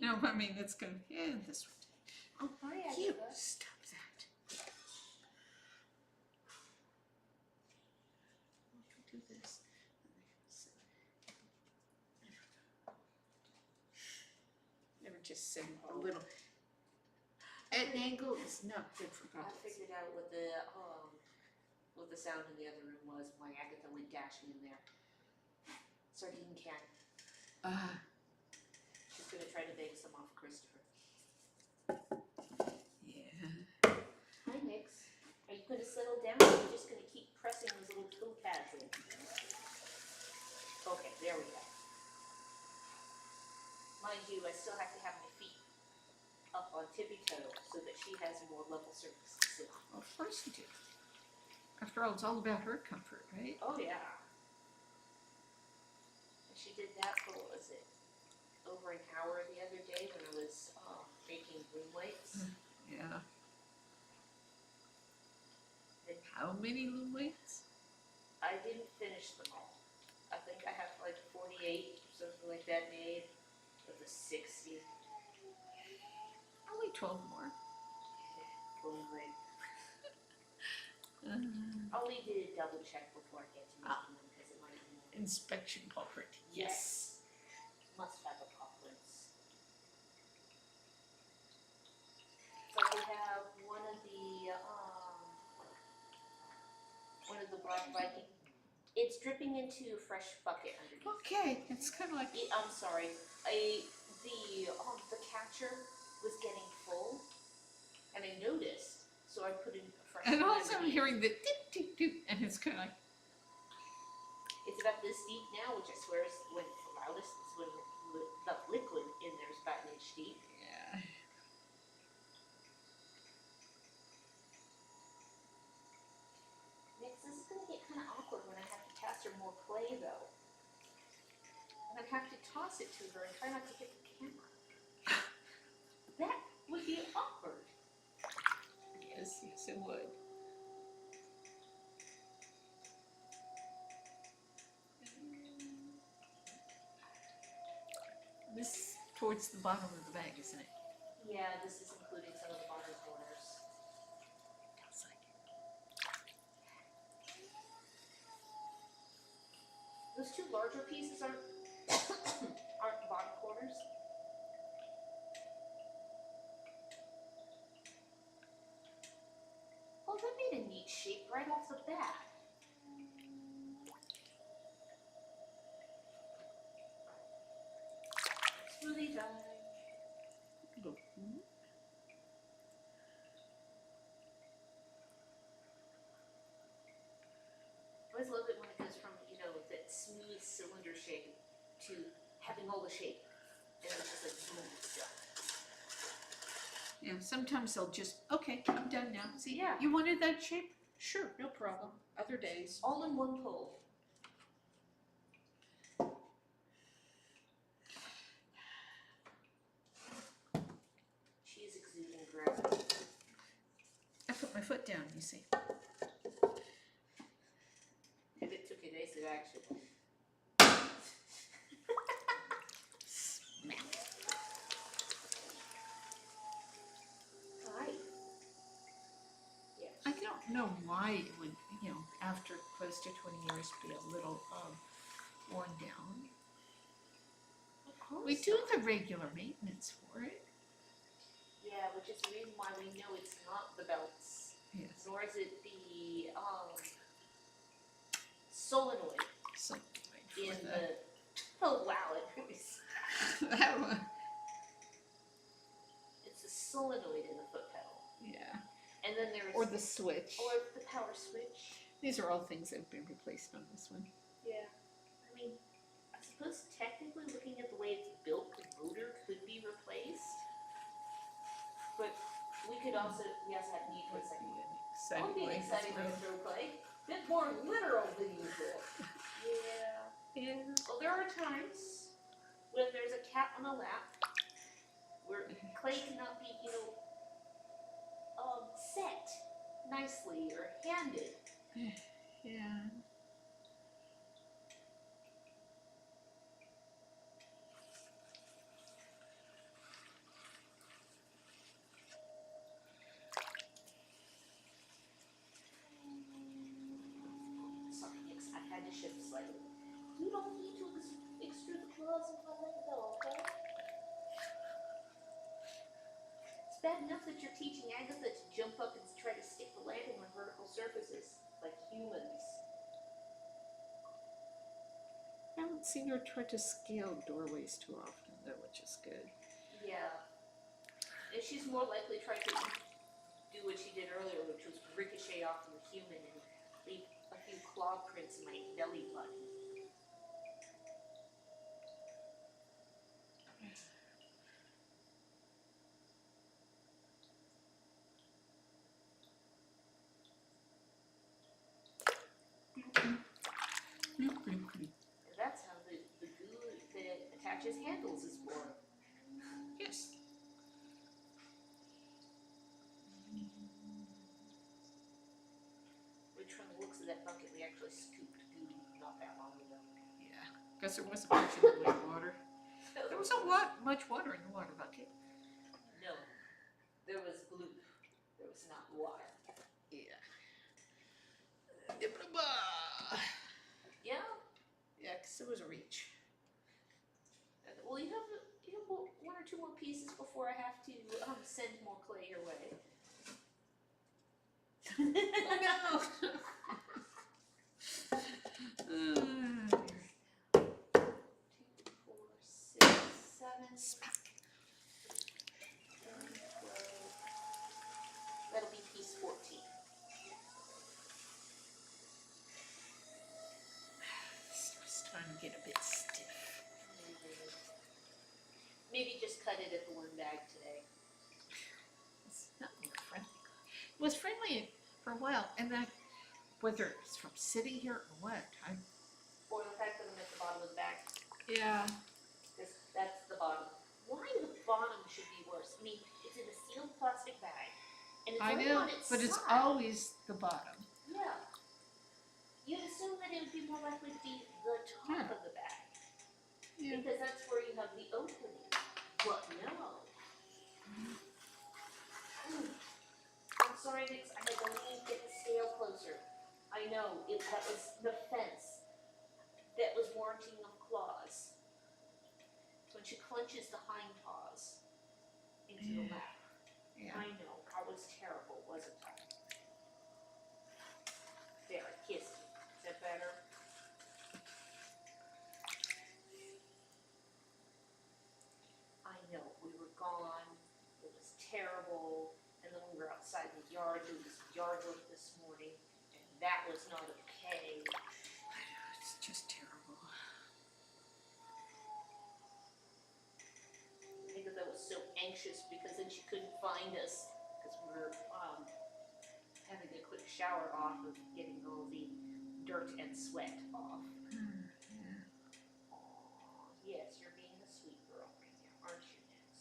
Speaker 2: No, I mean it's good. Yeah, this one.
Speaker 1: Oh, hi,
Speaker 2: You
Speaker 1: Agatha.
Speaker 2: stop that. Do this. Never just sitting a little. At an angle is not good for
Speaker 1: I
Speaker 2: puppets.
Speaker 1: figured out what the sound in the other room was when Agatha went dashing in there. Sardine can. She's gonna try to bake some off Christopher.
Speaker 2: Yeah.
Speaker 1: Hi, Nix. Are you gonna settle down or are you just gonna keep pressing those little toe pads in? Okay, there we go. Mind you, I still have to have my feet up on tippy toe so that she has a more level surface to sit on.
Speaker 2: Of course you do. After all, it's all about her comfort, right?
Speaker 1: Oh, yeah. And she did that for, what was it, over an hour the other day when I was making room weights.
Speaker 2: Yeah. How many loom weights?
Speaker 1: I didn't finish them all. I think I have like 48, something like that made of the 60.
Speaker 2: Only 12 more.
Speaker 1: Lonely. I'll need to double check before I get to making them because it might be more.
Speaker 2: Inspection pulpit. Yes.
Speaker 1: Must have a preference. So we have one of the Black Viking. It's dripping into a fresh bucket underneath.
Speaker 2: Okay, it's kind of like.
Speaker 1: I'm sorry. The catcher was getting full, and I noticed, so I put in a fresh.
Speaker 2: And
Speaker 1: one
Speaker 2: also I'm
Speaker 1: underneath.
Speaker 2: hearing the dip, dip, dip, and it's kind of like.
Speaker 1: It's about this deep now, which I swear is when it's the loudest. Is when the liquid in there is about an inch deep.
Speaker 2: Yeah.
Speaker 1: Nix, this is gonna get kind of awkward when I have to pass her more clay, though. And I have to toss it to her and try not to hit the camera. That would be awkward.
Speaker 2: Yes, yes, it would. This is towards the bottom of the bag, isn't it?
Speaker 1: Yeah, this is including some of the bottom corners.
Speaker 2: Sounds like it.
Speaker 1: Those two larger pieces aren't the bottom corners. Oh, that made a neat shape right off the bat. Smoothie time. I always love it when it goes from, that smooth cylinder shape to having all the shape. And it's just like boom.
Speaker 2: Yeah, sometimes they'll just, okay, I'm done now. See,
Speaker 1: Yeah.
Speaker 2: You wanted that shape? Sure, no problem. Other days.
Speaker 1: All in one pull. She's exuding gravity.
Speaker 2: I put my foot down, you see.
Speaker 1: And it took evasive action. Hi. Yes.
Speaker 2: I don't know why it would, after close to 20 years be a little worn down.
Speaker 1: Of course
Speaker 2: We do
Speaker 1: not.
Speaker 2: the regular maintenance for it.
Speaker 1: Yeah, which is the reason why we know it's not the belts
Speaker 2: Yes.
Speaker 1: nor is it the solenoid
Speaker 2: So
Speaker 1: in the. Oh wow! It really.
Speaker 2: that one.
Speaker 1: It's the solenoid in the foot pedal,
Speaker 2: Yeah.
Speaker 1: and then there's
Speaker 2: Or the switch.
Speaker 1: or the power switch.
Speaker 2: These are all things that have been replaced on this one.
Speaker 1: Yeah, I mean, I suppose technically, looking at the way it's built, the motor could be replaced, but we also have need for a second. That would be an exciting retro play. Bit more literal than usual. Yeah.
Speaker 2: Yeah.
Speaker 1: Well, there are times when there's a cat on a lap where clay cannot be, set nicely or handed.
Speaker 2: Yeah.
Speaker 1: Sorry, Nix, I had to shift slightly. You don't need to extrude the claws and let it go, okay? It's bad enough that you're teaching Agatha to jump up and try to stick the landing on vertical surfaces, like humans.
Speaker 2: I haven't seen her try to scale doorways too often, though, which is good.
Speaker 1: Yeah. And she's more likely trying to do what she did earlier, which was ricochet off of a human and leave a few claw prints in my belly button. And that's how the goo that attaches handles is born.
Speaker 2: Yes.
Speaker 1: Which, from the looks of that bucket, we actually scooped goo not that long ago.
Speaker 2: Yeah. Because there wasn't much in the way of water. There wasn't much water in the water bucket.
Speaker 1: No. There was glue. There was not water.
Speaker 2: Yeah.
Speaker 1: Yeah?
Speaker 2: Yeah, because it was a reach.
Speaker 1: Well, you have one or two more pieces before I have to send more clay your way.
Speaker 2: Oh, no.
Speaker 1: 2, 4, 6, 7,
Speaker 2: Smack.
Speaker 1: 10, 12. That'll be piece 14.
Speaker 2: It's starting to get a bit stiff.
Speaker 1: Maybe just cut it at the one bag today.
Speaker 2: It's not more friendly. It was friendly for a while, and then whether it's from sitting here or what,
Speaker 1: Or the fact that I'm at the bottom of the bag.
Speaker 2: yeah.
Speaker 1: Because that's the bottom. Why the bottom should be worse? I mean, it's in a sealed plastic bag. And it's
Speaker 2: I
Speaker 1: only
Speaker 2: know,
Speaker 1: on its
Speaker 2: but it's
Speaker 1: side.
Speaker 2: always the bottom.
Speaker 1: Yeah. You'd assume that it would be more likely to be the top of the bag.
Speaker 2: Yeah.
Speaker 1: Because that's where you have the opening. But no. I'm sorry, Nix, I had to lean get the scale closer. I know, that was the fence that was warranting of claws. It's when she clenches the hind paws into the lap.
Speaker 2: Yeah.
Speaker 1: I know, I was terrible, wasn't I? There, I kissed you. Is that better? I know, we were gone, it was terrible, and then we were outside in the yard doing some yard work this morning, and that was not okay.
Speaker 2: It's just terrible.
Speaker 1: Agatha was so anxious because then she couldn't find us, because we were having a quick shower off of getting all the dirt and sweat off.
Speaker 2: Yeah.
Speaker 1: Aw, yes, you're being a sweet girl right now, aren't you, Nix?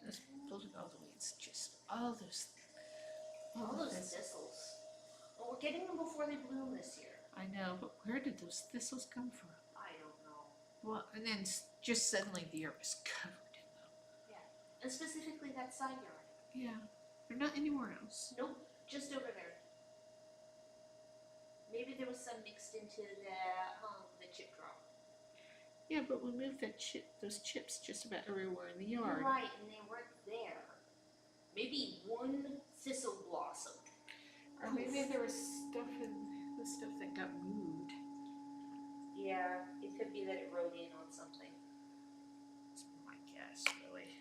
Speaker 2: This pulling all the weeds, just all those.
Speaker 1: All those thistles. Well, we're getting them before they bloom this year.
Speaker 2: I know, but where did those thistles come from?
Speaker 1: I don't know.
Speaker 2: Well, and then just suddenly the earth was covered in them.
Speaker 1: Yeah, and specifically that side yard.
Speaker 2: Yeah, they're not anywhere else.
Speaker 1: Nope, just over there. Maybe there was some mixed into the chip drop.
Speaker 2: Yeah, but we moved those chips just about everywhere in the
Speaker 1: You're
Speaker 2: yard.
Speaker 1: right, and they weren't there. Maybe one thistle blossom.
Speaker 2: Or maybe there was stuff in the stuff that got moved.
Speaker 1: Yeah, it could be that it rode in on something.
Speaker 2: That's my guess, really.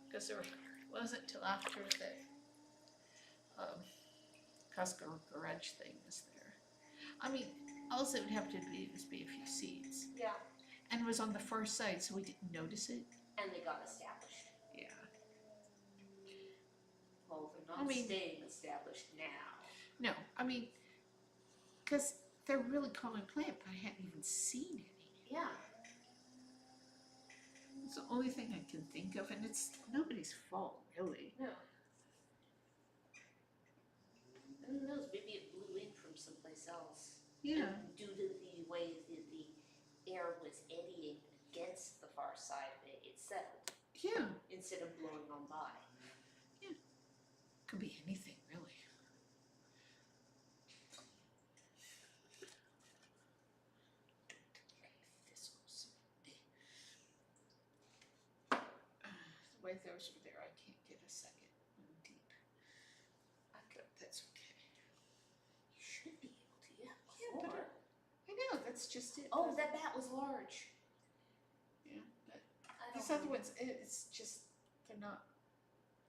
Speaker 2: Because there wasn't till after the Costco garage thing was there. I mean, all it would have to be was be a few seeds.
Speaker 1: Yeah.
Speaker 2: And it was on the far side, so we didn't notice it.
Speaker 1: And they got established.
Speaker 2: Yeah.
Speaker 1: Well, they're not staying established now.
Speaker 2: No, I mean, because they're a really common plant, but I hadn't even seen any.
Speaker 1: Yeah.
Speaker 2: It's the only thing I can think of, and it's nobody's fault, really.
Speaker 1: No. And who knows, maybe it blew in from someplace else.
Speaker 2: Yeah.
Speaker 1: And due to the way that the air was eddying against the far side of it, it settled.
Speaker 2: Yeah.
Speaker 1: Instead of blowing on by.
Speaker 2: Yeah. Could be anything, really. Thistles. The way those are there, I can't get a second one deep. But that's okay.
Speaker 1: You should be able to, yeah.
Speaker 2: Yeah, but I know, that's just it.
Speaker 1: Oh, that bat was large.
Speaker 2: Yeah, but
Speaker 1: I
Speaker 2: these
Speaker 1: don't
Speaker 2: other ones, it's just, they're not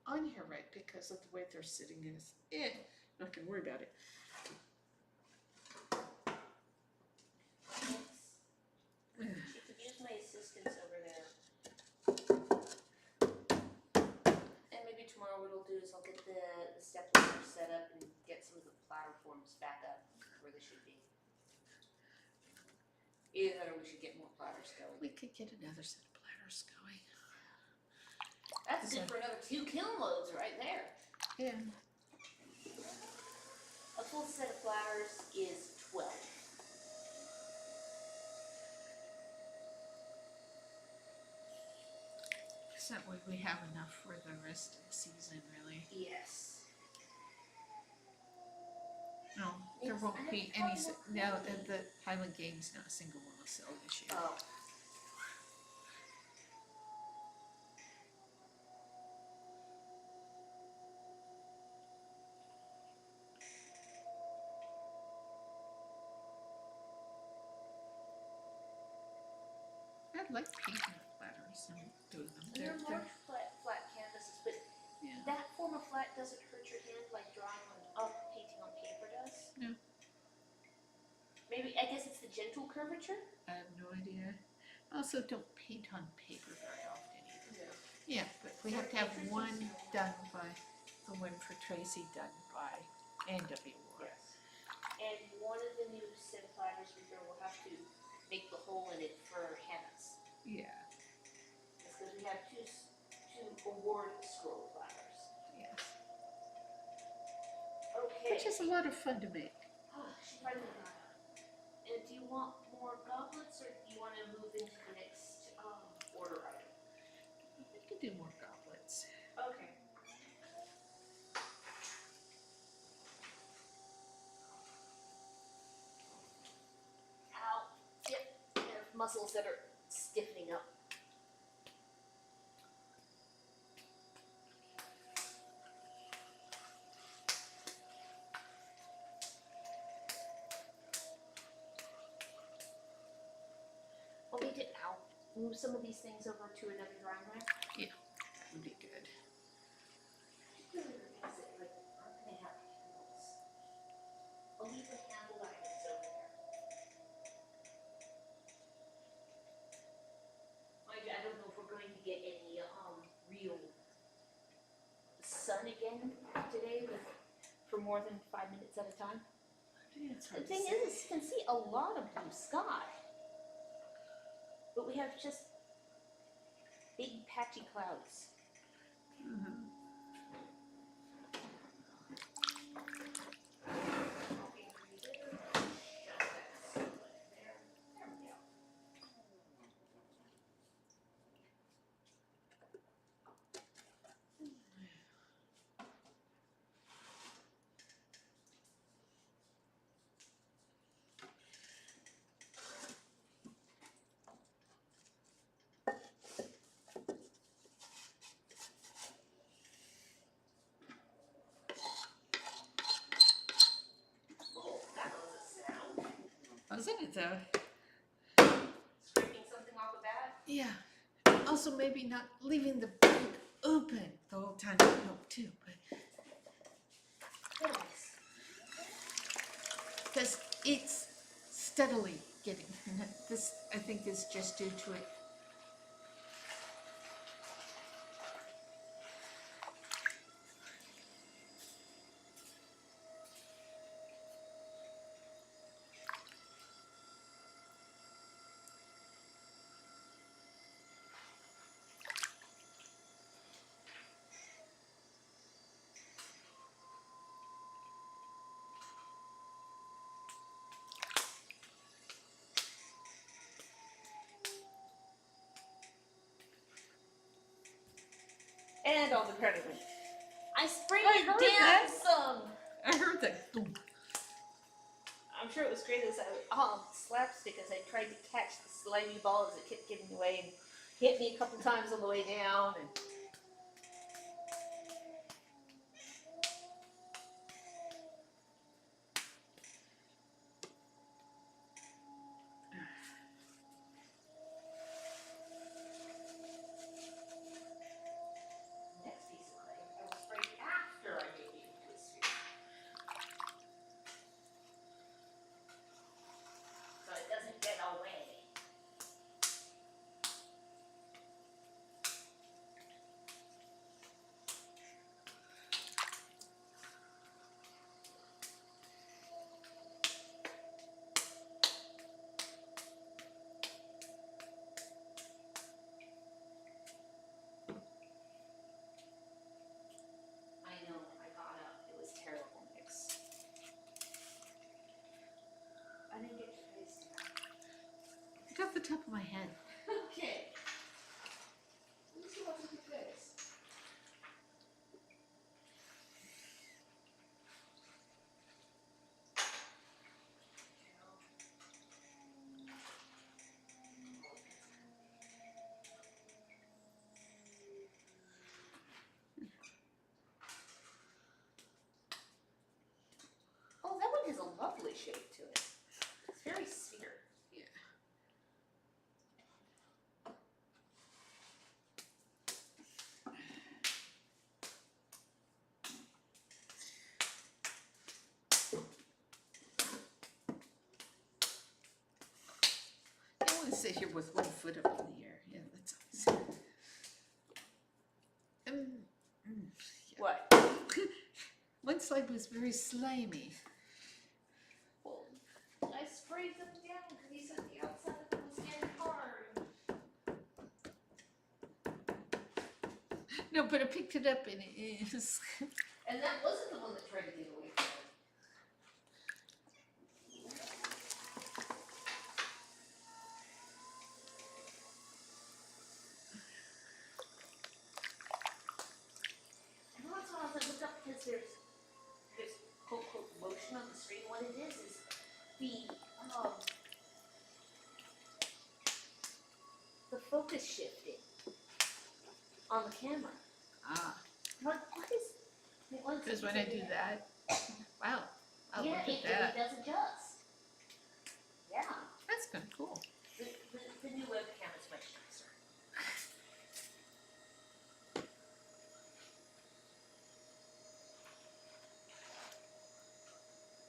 Speaker 2: on here right because of the way they're sitting is, not gonna worry about it.
Speaker 1: She could use my assistance over there. And maybe tomorrow what I'll do is I'll get the step ladder set up and get some of the platforms back up where they should be. Either that or we should get more platters going.
Speaker 2: We could get another set of platters going.
Speaker 1: That's good for another 2 kiln loads right there.
Speaker 2: Yeah.
Speaker 1: A full set of platters is 12.
Speaker 2: So that way we have enough for the rest of the season, really.
Speaker 1: Yes.
Speaker 2: No, there won't be any, now the Highland Games, not a single one will sell this year.
Speaker 1: Oh.
Speaker 2: I like painting the platters and doing them.
Speaker 1: They're large flat canvases, but
Speaker 2: yeah.
Speaker 1: that form of flat doesn't hurt your hand like drawing on painting on paper does?
Speaker 2: No.
Speaker 1: Maybe, I guess it's the gentle curvature?
Speaker 2: I have no idea. Also, don't paint on paper very often either. Yeah, but we have to have one done by, the one for Tracy done by NW War.
Speaker 1: Yes. And one of the new set of platters we will have to make the hole in it for Hannah's.
Speaker 2: Yeah.
Speaker 1: It's because we have two award scroll platters.
Speaker 2: Yes.
Speaker 1: Okay.
Speaker 2: Which is a lot of fun to make.
Speaker 1: Oh, she finally got up. And do you want more goblets, or do you want to move into the next order item?
Speaker 2: We could do more goblets.
Speaker 1: Okay. Ow. Yep. I have muscles that are stiffening up. Want me to move some of these things over to another drying rack?
Speaker 2: Yeah, that would be good.
Speaker 1: I'll leave the handle items over there. Mind you, I don't know if we're going to get any real sun again today for more than 5 minutes at a time.
Speaker 2: Yeah, it's hard
Speaker 1: The
Speaker 2: to
Speaker 1: thing
Speaker 2: say.
Speaker 1: is, you can see a lot of blue sky. But we have just big patchy clouds.
Speaker 2: Mhm. wasn't it though?
Speaker 1: Scraping something off the bat?
Speaker 2: Yeah. Also, maybe not leaving the bag open the whole time would help too, but
Speaker 1: Yes.
Speaker 2: because it's steadily getting. This, I think, is just due to it.
Speaker 1: And all the credit went. I sprayed
Speaker 2: I
Speaker 1: it
Speaker 2: heard
Speaker 1: down
Speaker 2: that.
Speaker 1: some.
Speaker 2: I heard that. Boom.
Speaker 1: I'm sure it was great as slapstick as I tried to catch the slimy ball as it kept getting away and hit me a couple times on the way down. And next piece of clay I will spray after I make it into a sphere, so it doesn't get away. I know, I got up. It was terrible mix. I didn't get your face down.
Speaker 2: I got the top of my head.
Speaker 1: Okay. Let me see what's with your face. Oh, that one has a lovely shape to it. It's very sphere.
Speaker 2: Yeah. I want to sit here with one foot up in the air. Yeah, that's always. Yeah.
Speaker 1: What?
Speaker 2: One side was very slimy.
Speaker 1: Well, I sprayed them down because he said the outside of them was getting hard.
Speaker 2: No, but I picked it up and it is.
Speaker 1: And that wasn't the one that tried to get away from it. And once in a while I look up because there's quote motion on the screen. What it is the focus shifting on the camera.
Speaker 2: Ah,
Speaker 1: What is?
Speaker 2: because when I do that, wow, I'll
Speaker 1: yeah,
Speaker 2: look at
Speaker 1: it
Speaker 2: that.
Speaker 1: does adjust. Yeah,
Speaker 2: That's kind of cool.
Speaker 1: the new webcam is much nicer.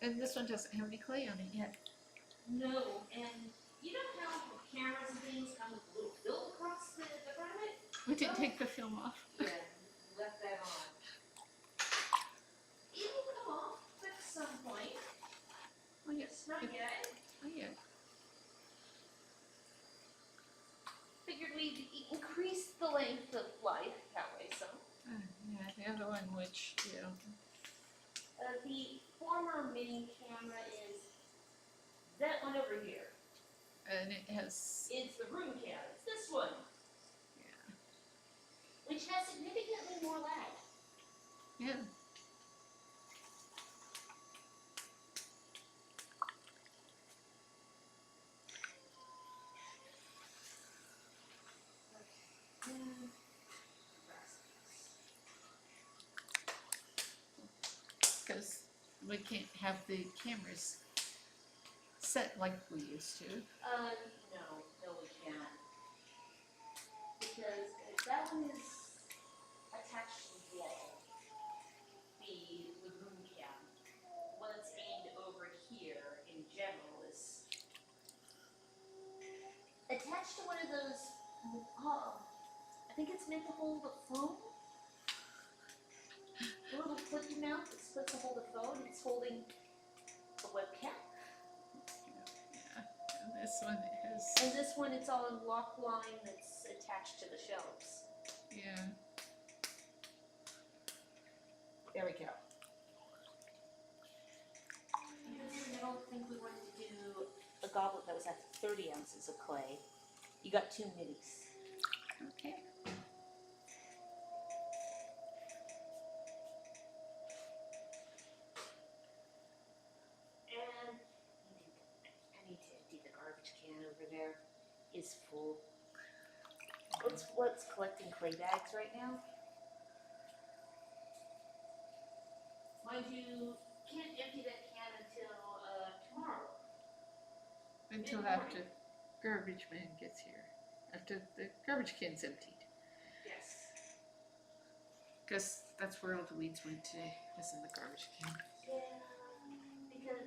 Speaker 2: And this one doesn't have any clay on it yet.
Speaker 1: No, and you know how cameras and things come with a little film across the front of it?
Speaker 2: We didn't take the film off.
Speaker 1: Yeah, left that on. It'll come off at some point.
Speaker 2: Oh yes.
Speaker 1: It's not yet.
Speaker 2: Oh yeah.
Speaker 1: Figured we'd increase the length of life that way some.
Speaker 2: Yeah, the other one, which
Speaker 1: The former mini camera is that one over here.
Speaker 2: and it has.
Speaker 1: It's the room camera. It's this one.
Speaker 2: Yeah.
Speaker 1: Which has significantly more lag.
Speaker 2: Yeah. Because we can't have the cameras set like we used to.
Speaker 1: No, we can't. Because that one is attached to the wall. The lagoon cam. The one that's aimed over here in general is attached to one of those, I think it's meant to hold the phone. The little clicky mount that's supposed to hold the phone. It's holding the webcam.
Speaker 2: Yeah. And this one is.
Speaker 1: And this one, it's all in lock line that's attached to the shelves.
Speaker 2: Yeah. There we go.
Speaker 1: I don't think we wanted to do a goblet that was at 30 ounces of clay. You got 2 minis.
Speaker 2: Okay.
Speaker 1: And I need to empty the garbage can over there. It's full. What's collecting clay bags right now? Mind you, can't empty that can until tomorrow.
Speaker 2: Until after garbage man gets here. After the garbage can's emptied.
Speaker 1: Yes.
Speaker 2: Because that's where all the weeds went today, was in the garbage can.
Speaker 1: Yeah, because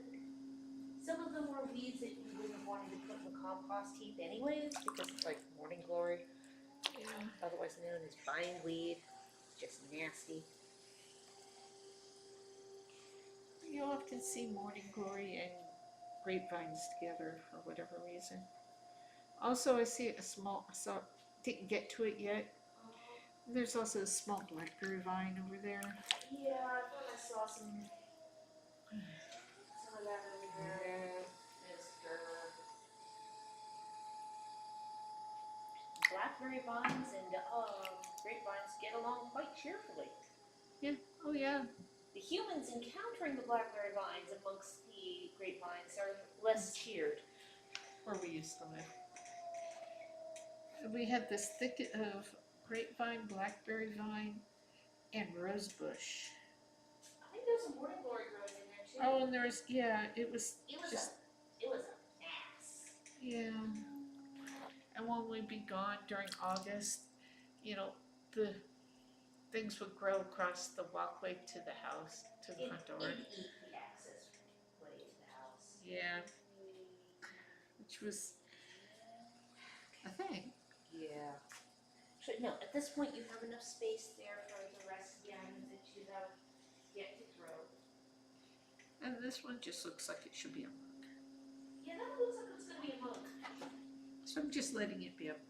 Speaker 1: some of them were weeds that you wouldn't have wanted to put in the compost heap anyways, because it's like morning glory,
Speaker 2: Yeah.
Speaker 1: otherwise known as bindweed, just nasty.
Speaker 2: You often see morning glory and grapevines together for whatever reason. Also, I see didn't get to it yet. There's also a small blackberry vine over there.
Speaker 1: Yeah, I thought I saw some of that over there. Blackberry vines and grapevines get along quite cheerfully.
Speaker 2: Yeah, oh yeah.
Speaker 1: The humans encountering the blackberry vines amongst the grapevines are less cheered.
Speaker 2: Where we used to live. We had this thicket of grapevine, blackberry vine, and rose bush.
Speaker 1: I think there's some morning glory growing in there too.
Speaker 2: Oh, and there's, yeah, it was just.
Speaker 1: It was a mess.
Speaker 2: Yeah. And when we'd be gone during August, you know, the things would grow across the walkway to the house, to the front door.
Speaker 1: It'd eat the access way to the house.
Speaker 2: Yeah. Which was a thing.
Speaker 1: Yeah. So, no, at this point you have enough space there for the rest of the items that you have yet to throw.
Speaker 2: And this one just looks like it should be a mug.
Speaker 1: Yeah, that looks like it's going to be a mug.
Speaker 2: So I'm just letting it be a mug.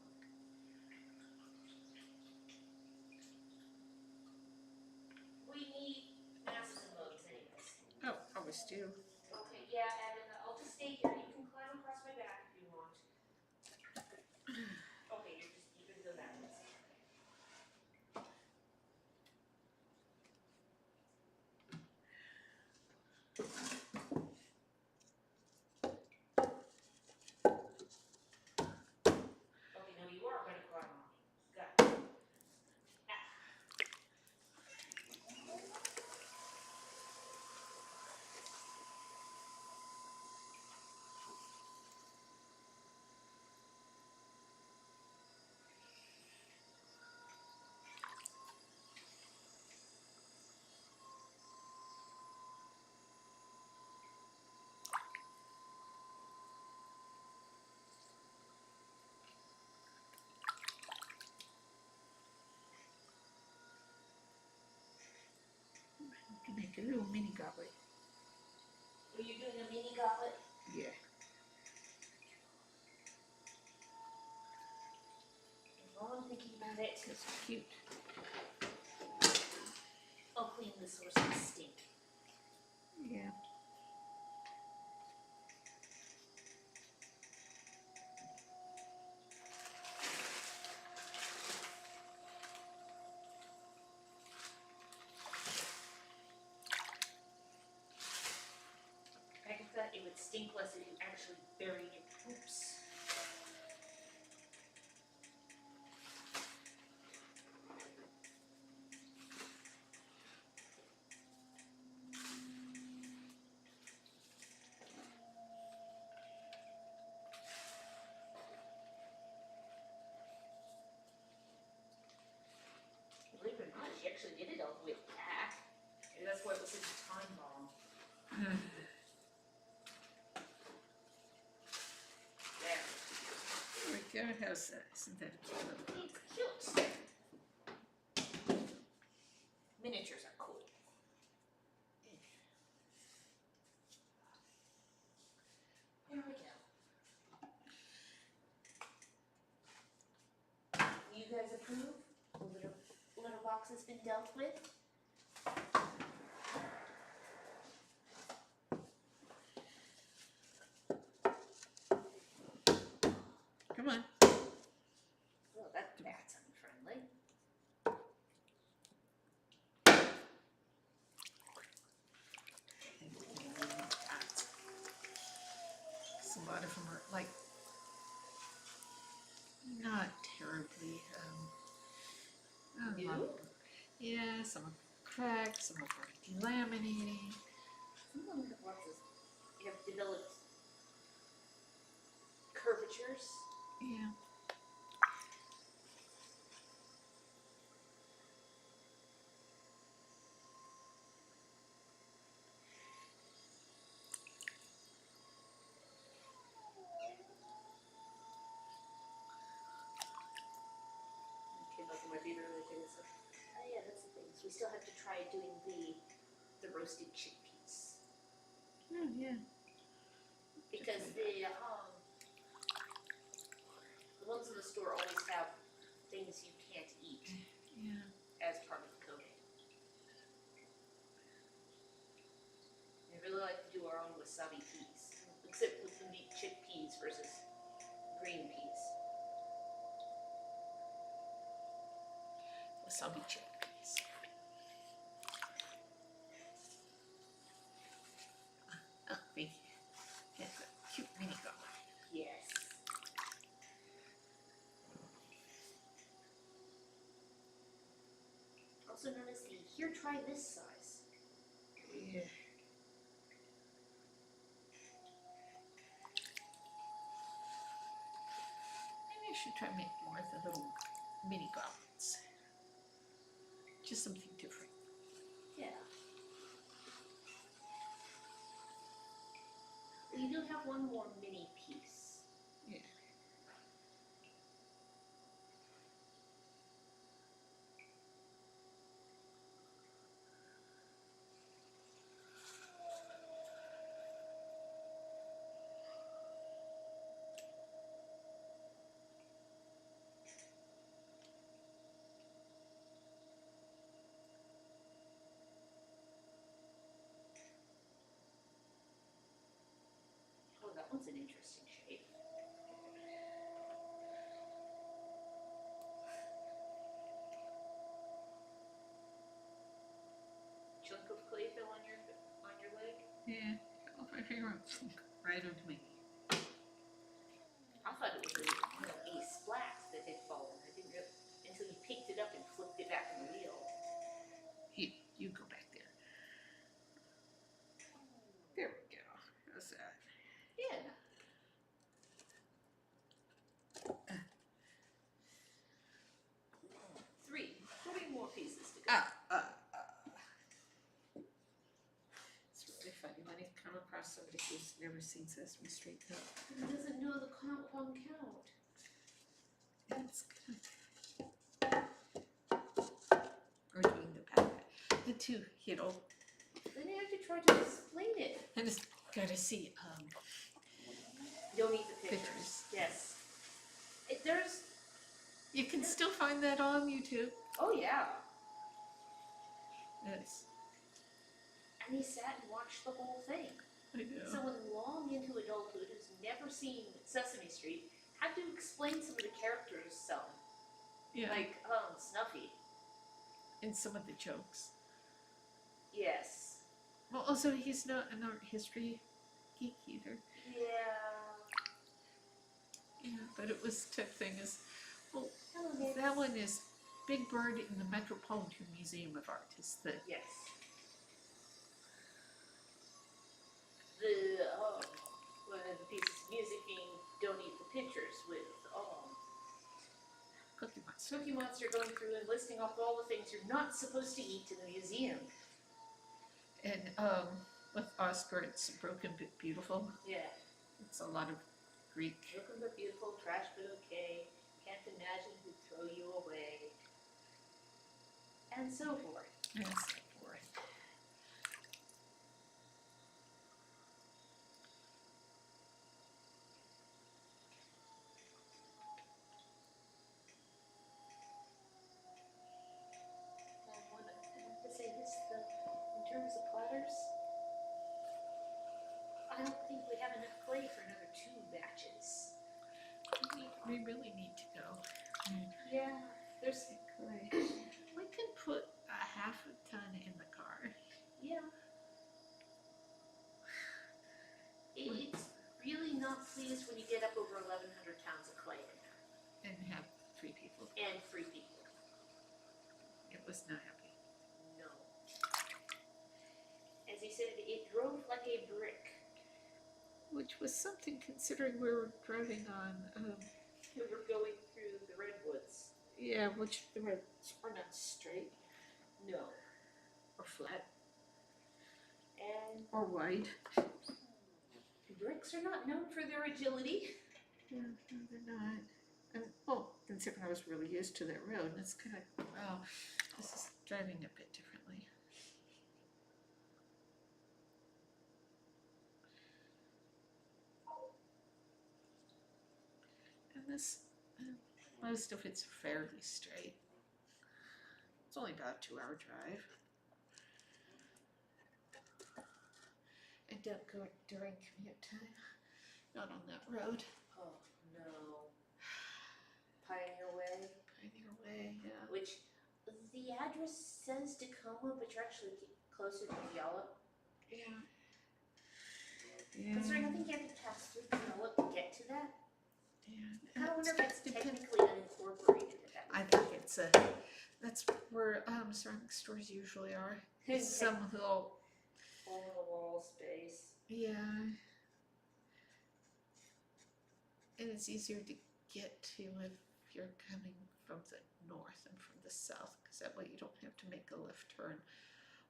Speaker 1: We need masks and mugs anyways.
Speaker 2: Oh, always do.
Speaker 1: Okay, yeah, and I'll just stay here. You can climb across my back if you want. Okay, you can go that way. Okay, no, you are going to climb on me. Got it.
Speaker 2: You can make a little mini goblet.
Speaker 1: Are you doing a mini goblet?
Speaker 2: Yeah.
Speaker 1: While I'm thinking about it,
Speaker 2: It's cute.
Speaker 1: I'll clean the source of stink.
Speaker 2: Yeah.
Speaker 1: I thought it would stink less if you actually buried your poops. actually did it all the way back. Maybe that's why it was such a time bomb. There.
Speaker 2: There we go. How's that? Isn't that cute?
Speaker 1: It's cute. Miniatures are cool. There we go. You guys approve? The litter box has been dealt with.
Speaker 2: Come on.
Speaker 1: Oh, that's unfriendly.
Speaker 2: A lot of them are like not terribly.
Speaker 1: New?
Speaker 2: Yeah, some are cracked, some are delaminating.
Speaker 1: Some of them have developed curvatures.
Speaker 2: Yeah.
Speaker 1: Came up with my beaver the other day. So, oh yeah, that's the thing. So we still have to try doing the roasted chickpeas
Speaker 2: Oh, yeah.
Speaker 1: because the ones in the store always have things you can't eat
Speaker 2: Yeah.
Speaker 1: as part of the coating. I really like to do our own wasabi peas, except with the meat chickpeas versus green peas.
Speaker 2: Wasabi chickpeas. Oh, thank you. It's a cute mini gum.
Speaker 1: Yes. Also known as the here, try this size.
Speaker 2: Yeah. Maybe I should try making more of the little mini goblins. Just something different.
Speaker 1: Yeah. You do have one more mini piece.
Speaker 2: Yeah.
Speaker 1: Oh, that one's an interesting shape. Chunk of clay fell on your leg.
Speaker 2: Yeah. Oh, my finger right onto me.
Speaker 1: I thought it was a splat that had fallen. I didn't realize until you picked it up and flipped it back on the wheel.
Speaker 2: Here, you go back there. There we go. How's that?
Speaker 1: Yeah. Three more pieces to go.
Speaker 2: It's really funny when I come across somebody who's never seen Sesame Street.
Speaker 1: Who doesn't know the compound count?
Speaker 2: It's good. Or doing the bad. The two,
Speaker 1: Then you have to try to explain it.
Speaker 2: I just gotta see
Speaker 1: Don't eat the pictures.
Speaker 2: pictures.
Speaker 1: Yes.
Speaker 2: You can still find that on YouTube.
Speaker 1: Oh yeah.
Speaker 2: Yes.
Speaker 1: And he sat and watched the whole thing.
Speaker 2: I know.
Speaker 1: Someone long into adulthood who's never seen Sesame Street had to explain some of the characters some.
Speaker 2: Yeah.
Speaker 1: Like, Snuffy.
Speaker 2: And some of the jokes.
Speaker 1: Yes.
Speaker 2: Well, also, he's not an art history geek either.
Speaker 1: Yeah.
Speaker 2: Yeah, but it was tough thing is, well,
Speaker 1: Hello, Nick.
Speaker 2: that one is Big Bird in the Metropolitan Museum of Art. Is the
Speaker 1: Yes. One of the pieces of music being "Don't Eat the Pictures" with
Speaker 2: Cookie Monster.
Speaker 1: Cookie Monster going through and listing off all the things you're not supposed to eat in the museum.
Speaker 2: And with Oscar, it's Broken but Beautiful.
Speaker 1: Yeah.
Speaker 2: It's a lot of Greek.
Speaker 1: Broken but beautiful, trash but okay. Can't imagine who'd throw you away. And so forth.
Speaker 2: And so forth.
Speaker 1: And what I have to say this, in terms of platters, I don't think we have enough clay for another 2 batches.
Speaker 2: We really need to go.
Speaker 1: Yeah, there's
Speaker 2: Clay. We can put a half a ton in the car.
Speaker 1: yeah. It's really not pleased when you get up over 1,100 pounds of clay in there.
Speaker 2: And have 3 people.
Speaker 1: And 3 people.
Speaker 2: It was not happy.
Speaker 1: No. As he said, it drove like a brick.
Speaker 2: Which was something considering we were driving on,
Speaker 1: We were going through the redwoods.
Speaker 2: yeah, which the roads are not straight
Speaker 1: No.
Speaker 2: or flat
Speaker 1: And
Speaker 2: or wide.
Speaker 1: bricks are not known for their agility.
Speaker 2: Yeah, no, they're not. And, well, considering I was really used to that road, and it's kind of, wow, this is driving a bit differently. And this, most of it's fairly straight. It's only about a 2-hour drive. And don't go during commute time. Not on that road.
Speaker 1: Oh no. Pioneer Way.
Speaker 2: Pioneer Way, yeah.
Speaker 1: Which the address says Tacoma, but you're actually closer to Puyallup.
Speaker 2: Yeah.
Speaker 1: Considering I think you have to pass through Puyallup to get to that.
Speaker 2: Yeah.
Speaker 1: I wonder if it's technically unincorporated at that
Speaker 2: I think it's that's where surrounding stores usually are.
Speaker 1: point.
Speaker 2: Some little,
Speaker 1: Hole in the wall space.
Speaker 2: yeah. And it's easier to get to if you're coming from the north and from the south, because that way you don't have to make a left turn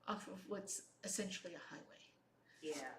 Speaker 2: off of what's essentially a highway.
Speaker 1: Yeah.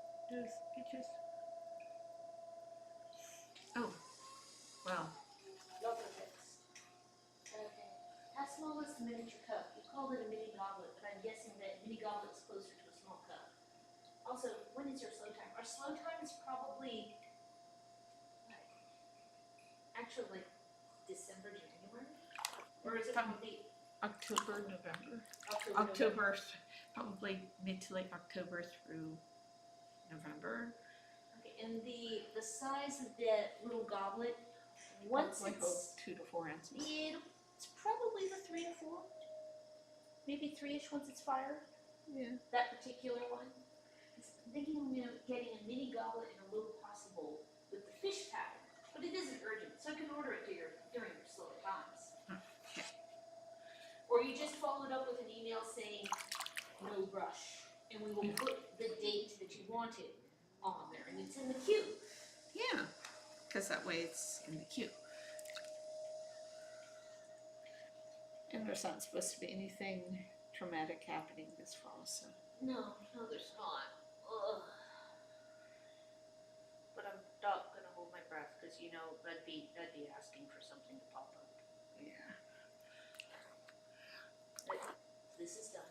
Speaker 2: Oh, oh, wow.
Speaker 1: Lots of things. Okay. How small is the miniature cup? You called it a mini goblet, but I'm guessing that mini goblet is closer to a small cup. Also, when is your slow time? Our slow time is probably actually like December, January? Or is it probably
Speaker 2: October, November.
Speaker 1: October?
Speaker 2: Probably mid to late October through November.
Speaker 1: Okay, and the size of that little goblet, once
Speaker 2: Like
Speaker 1: it's
Speaker 2: 2 to 4 ounces.
Speaker 1: it's probably the 3 to 4, maybe 3-ish once it's fired.
Speaker 2: Yeah.
Speaker 1: That particular one. I'm thinking of getting a mini goblet and a little possible with the fish pattern, but it isn't urgent, so I can order it during your slower times.
Speaker 2: Okay.
Speaker 1: Or you just follow it up with an email saying, no rush, and we will put the date that you wanted on there, and it's in the queue.
Speaker 2: Yeah, because that way it's in the queue. And there's not supposed to be anything traumatic happening this fall, so.
Speaker 1: No, there's not. Ugh. you know, that'd be asking for something to pop up.
Speaker 2: Yeah.
Speaker 1: But this is done.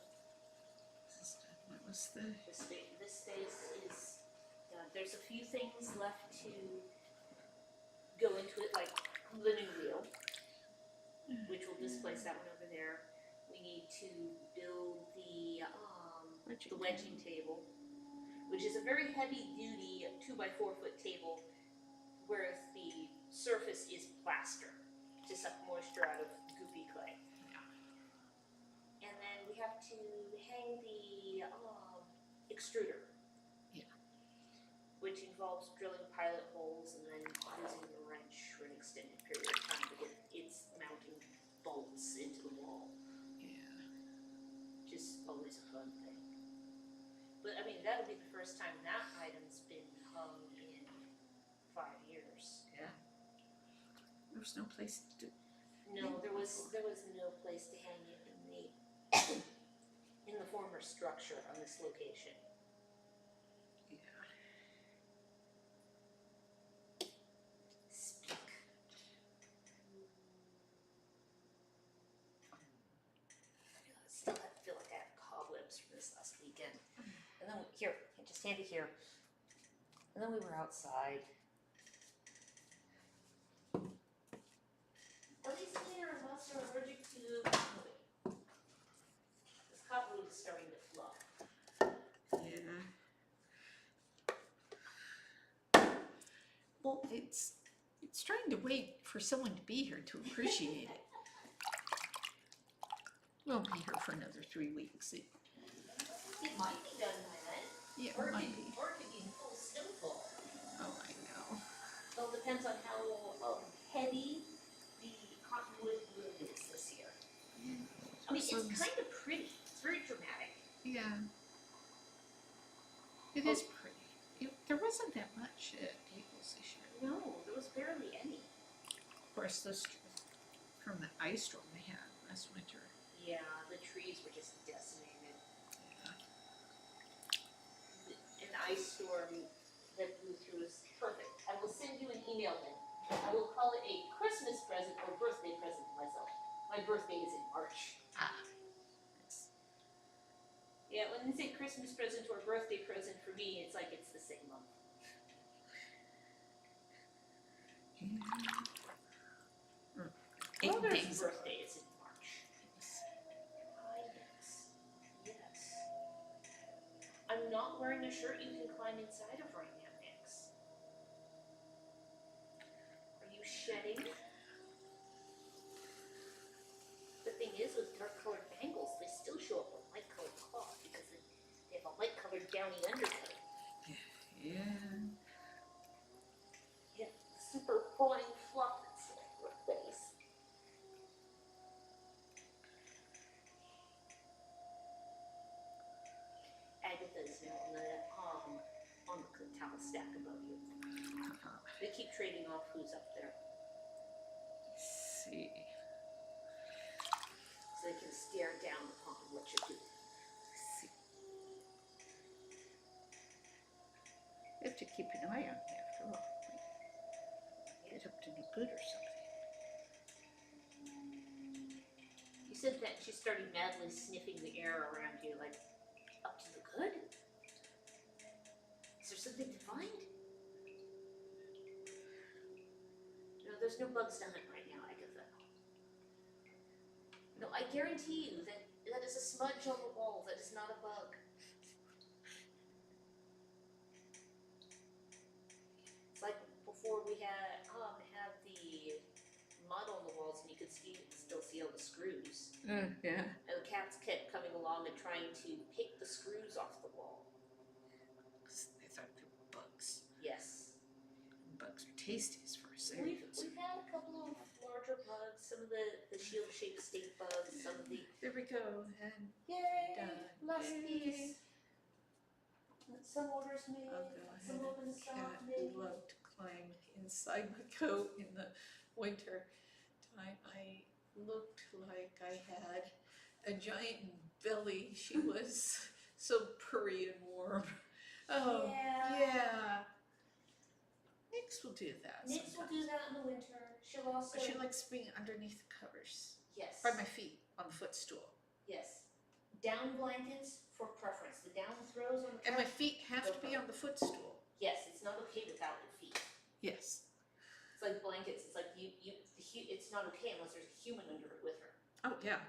Speaker 2: What was the?
Speaker 1: This space is done. There's a few things left to go into it, like the new wheel, which will displace that one over there. We need to build the wedging table, which is a very heavy-duty 2x4 foot table, where the surface is plaster to suck moisture out of goopy clay. And then we have to hang the extruder.
Speaker 2: Yeah.
Speaker 1: Which involves drilling pilot holes and then using the wrench for an extended period of time to get its mounting bolts into the wall.
Speaker 2: Yeah.
Speaker 1: Which is always a fun thing. But I mean, that'll be the first time that item's been hung in 5 years.
Speaker 2: Yeah. There's no place to.
Speaker 1: No, there was no place to hang it in the former structure on this location.
Speaker 2: Yeah.
Speaker 1: Speak. Still feel like I have cobwebs from this last weekend. And then here, just hand it here. And then we were outside. At least neither of us are allergic to cottonwood. This cottonwood is starting to fluff.
Speaker 2: Yeah. Well, it's trying to wait for someone to be here to appreciate it. We'll be here for another 3 weeks.
Speaker 1: It might be done by then.
Speaker 2: Yeah,
Speaker 1: Or
Speaker 2: it
Speaker 1: it
Speaker 2: might
Speaker 1: could,
Speaker 2: be.
Speaker 1: or it could be in full snowfall.
Speaker 2: Oh, I know.
Speaker 1: It all depends on how heavy the cottonwood wood is this year. I mean, it's kind of pretty. It's very dramatic.
Speaker 2: Yeah. It is pretty. There wasn't that much at Naples this year.
Speaker 1: No, there was barely any.
Speaker 2: Of course, this from the ice storm they had last winter.
Speaker 1: Yeah, the trees were just decimated.
Speaker 2: Yeah.
Speaker 1: An ice storm that blew through is perfect. I will send you an email then. I will call it a Christmas present or birthday present to myself. My birthday is in March.
Speaker 2: Ah. Yes.
Speaker 1: Yeah, when they say Christmas present or birthday present, for me, it's like it's the same month.
Speaker 2: Yeah.
Speaker 1: Mother's birthday is in March. Yes. Yes. I'm not wearing a shirt you can climb inside of right now, Nix. Are you shedding? The thing is, with dark-colored bangles, they still show up with light-colored cloth because they have a light-colored downy undercoat.
Speaker 2: Yeah.
Speaker 1: Yeah, super flying fluff that's like your face. Agatha's on the towel stack above you. They keep trading off who's up there,
Speaker 2: Let's see.
Speaker 1: so they can stare down upon what you're doing.
Speaker 2: Let's see. You have to keep an eye on me after all. Get up to no good or something.
Speaker 1: You said that she started madly sniffing the air around you, like, up to the good? Is there something to find? No, there's no bugs down it right now, Agatha. No, I guarantee you that is a smudge on the wall. That is not a bug. It's like before we had the mud on the walls and you could still see all the screws.
Speaker 2: Yeah.
Speaker 1: And the cats kept coming along and trying to pick the screws off the wall.
Speaker 2: They thought they were bugs.
Speaker 1: Yes.
Speaker 2: Bugs are tasty as far as they
Speaker 1: We've had a couple of larger bugs, some of the shield-shaped stink bugs, some of the...
Speaker 2: There we go. And
Speaker 1: Yay!
Speaker 2: done.
Speaker 1: Last
Speaker 2: Yay.
Speaker 1: piece. Some orders made,
Speaker 2: I'll go ahead
Speaker 1: some open
Speaker 2: and
Speaker 1: stock
Speaker 2: cat
Speaker 1: made.
Speaker 2: loved to climb inside my coat in the winter time. I looked like I had a giant belly. She was so purry and warm. Oh,
Speaker 1: Yeah.
Speaker 2: yeah. Nix will will do that.
Speaker 1: Nix will do that in the winter. She'll also,
Speaker 2: But she likes being underneath the covers,
Speaker 1: yes,
Speaker 2: by my feet, on the footstool.
Speaker 1: yes. Down blankets for preference. The down throws on the
Speaker 2: And my
Speaker 1: couch.
Speaker 2: feet have to be on the footstool.
Speaker 1: Yes, it's not okay without your feet.
Speaker 2: Yes.
Speaker 1: It's like blankets. It's like it's not okay unless there's a human under it with her.
Speaker 2: Oh, yeah.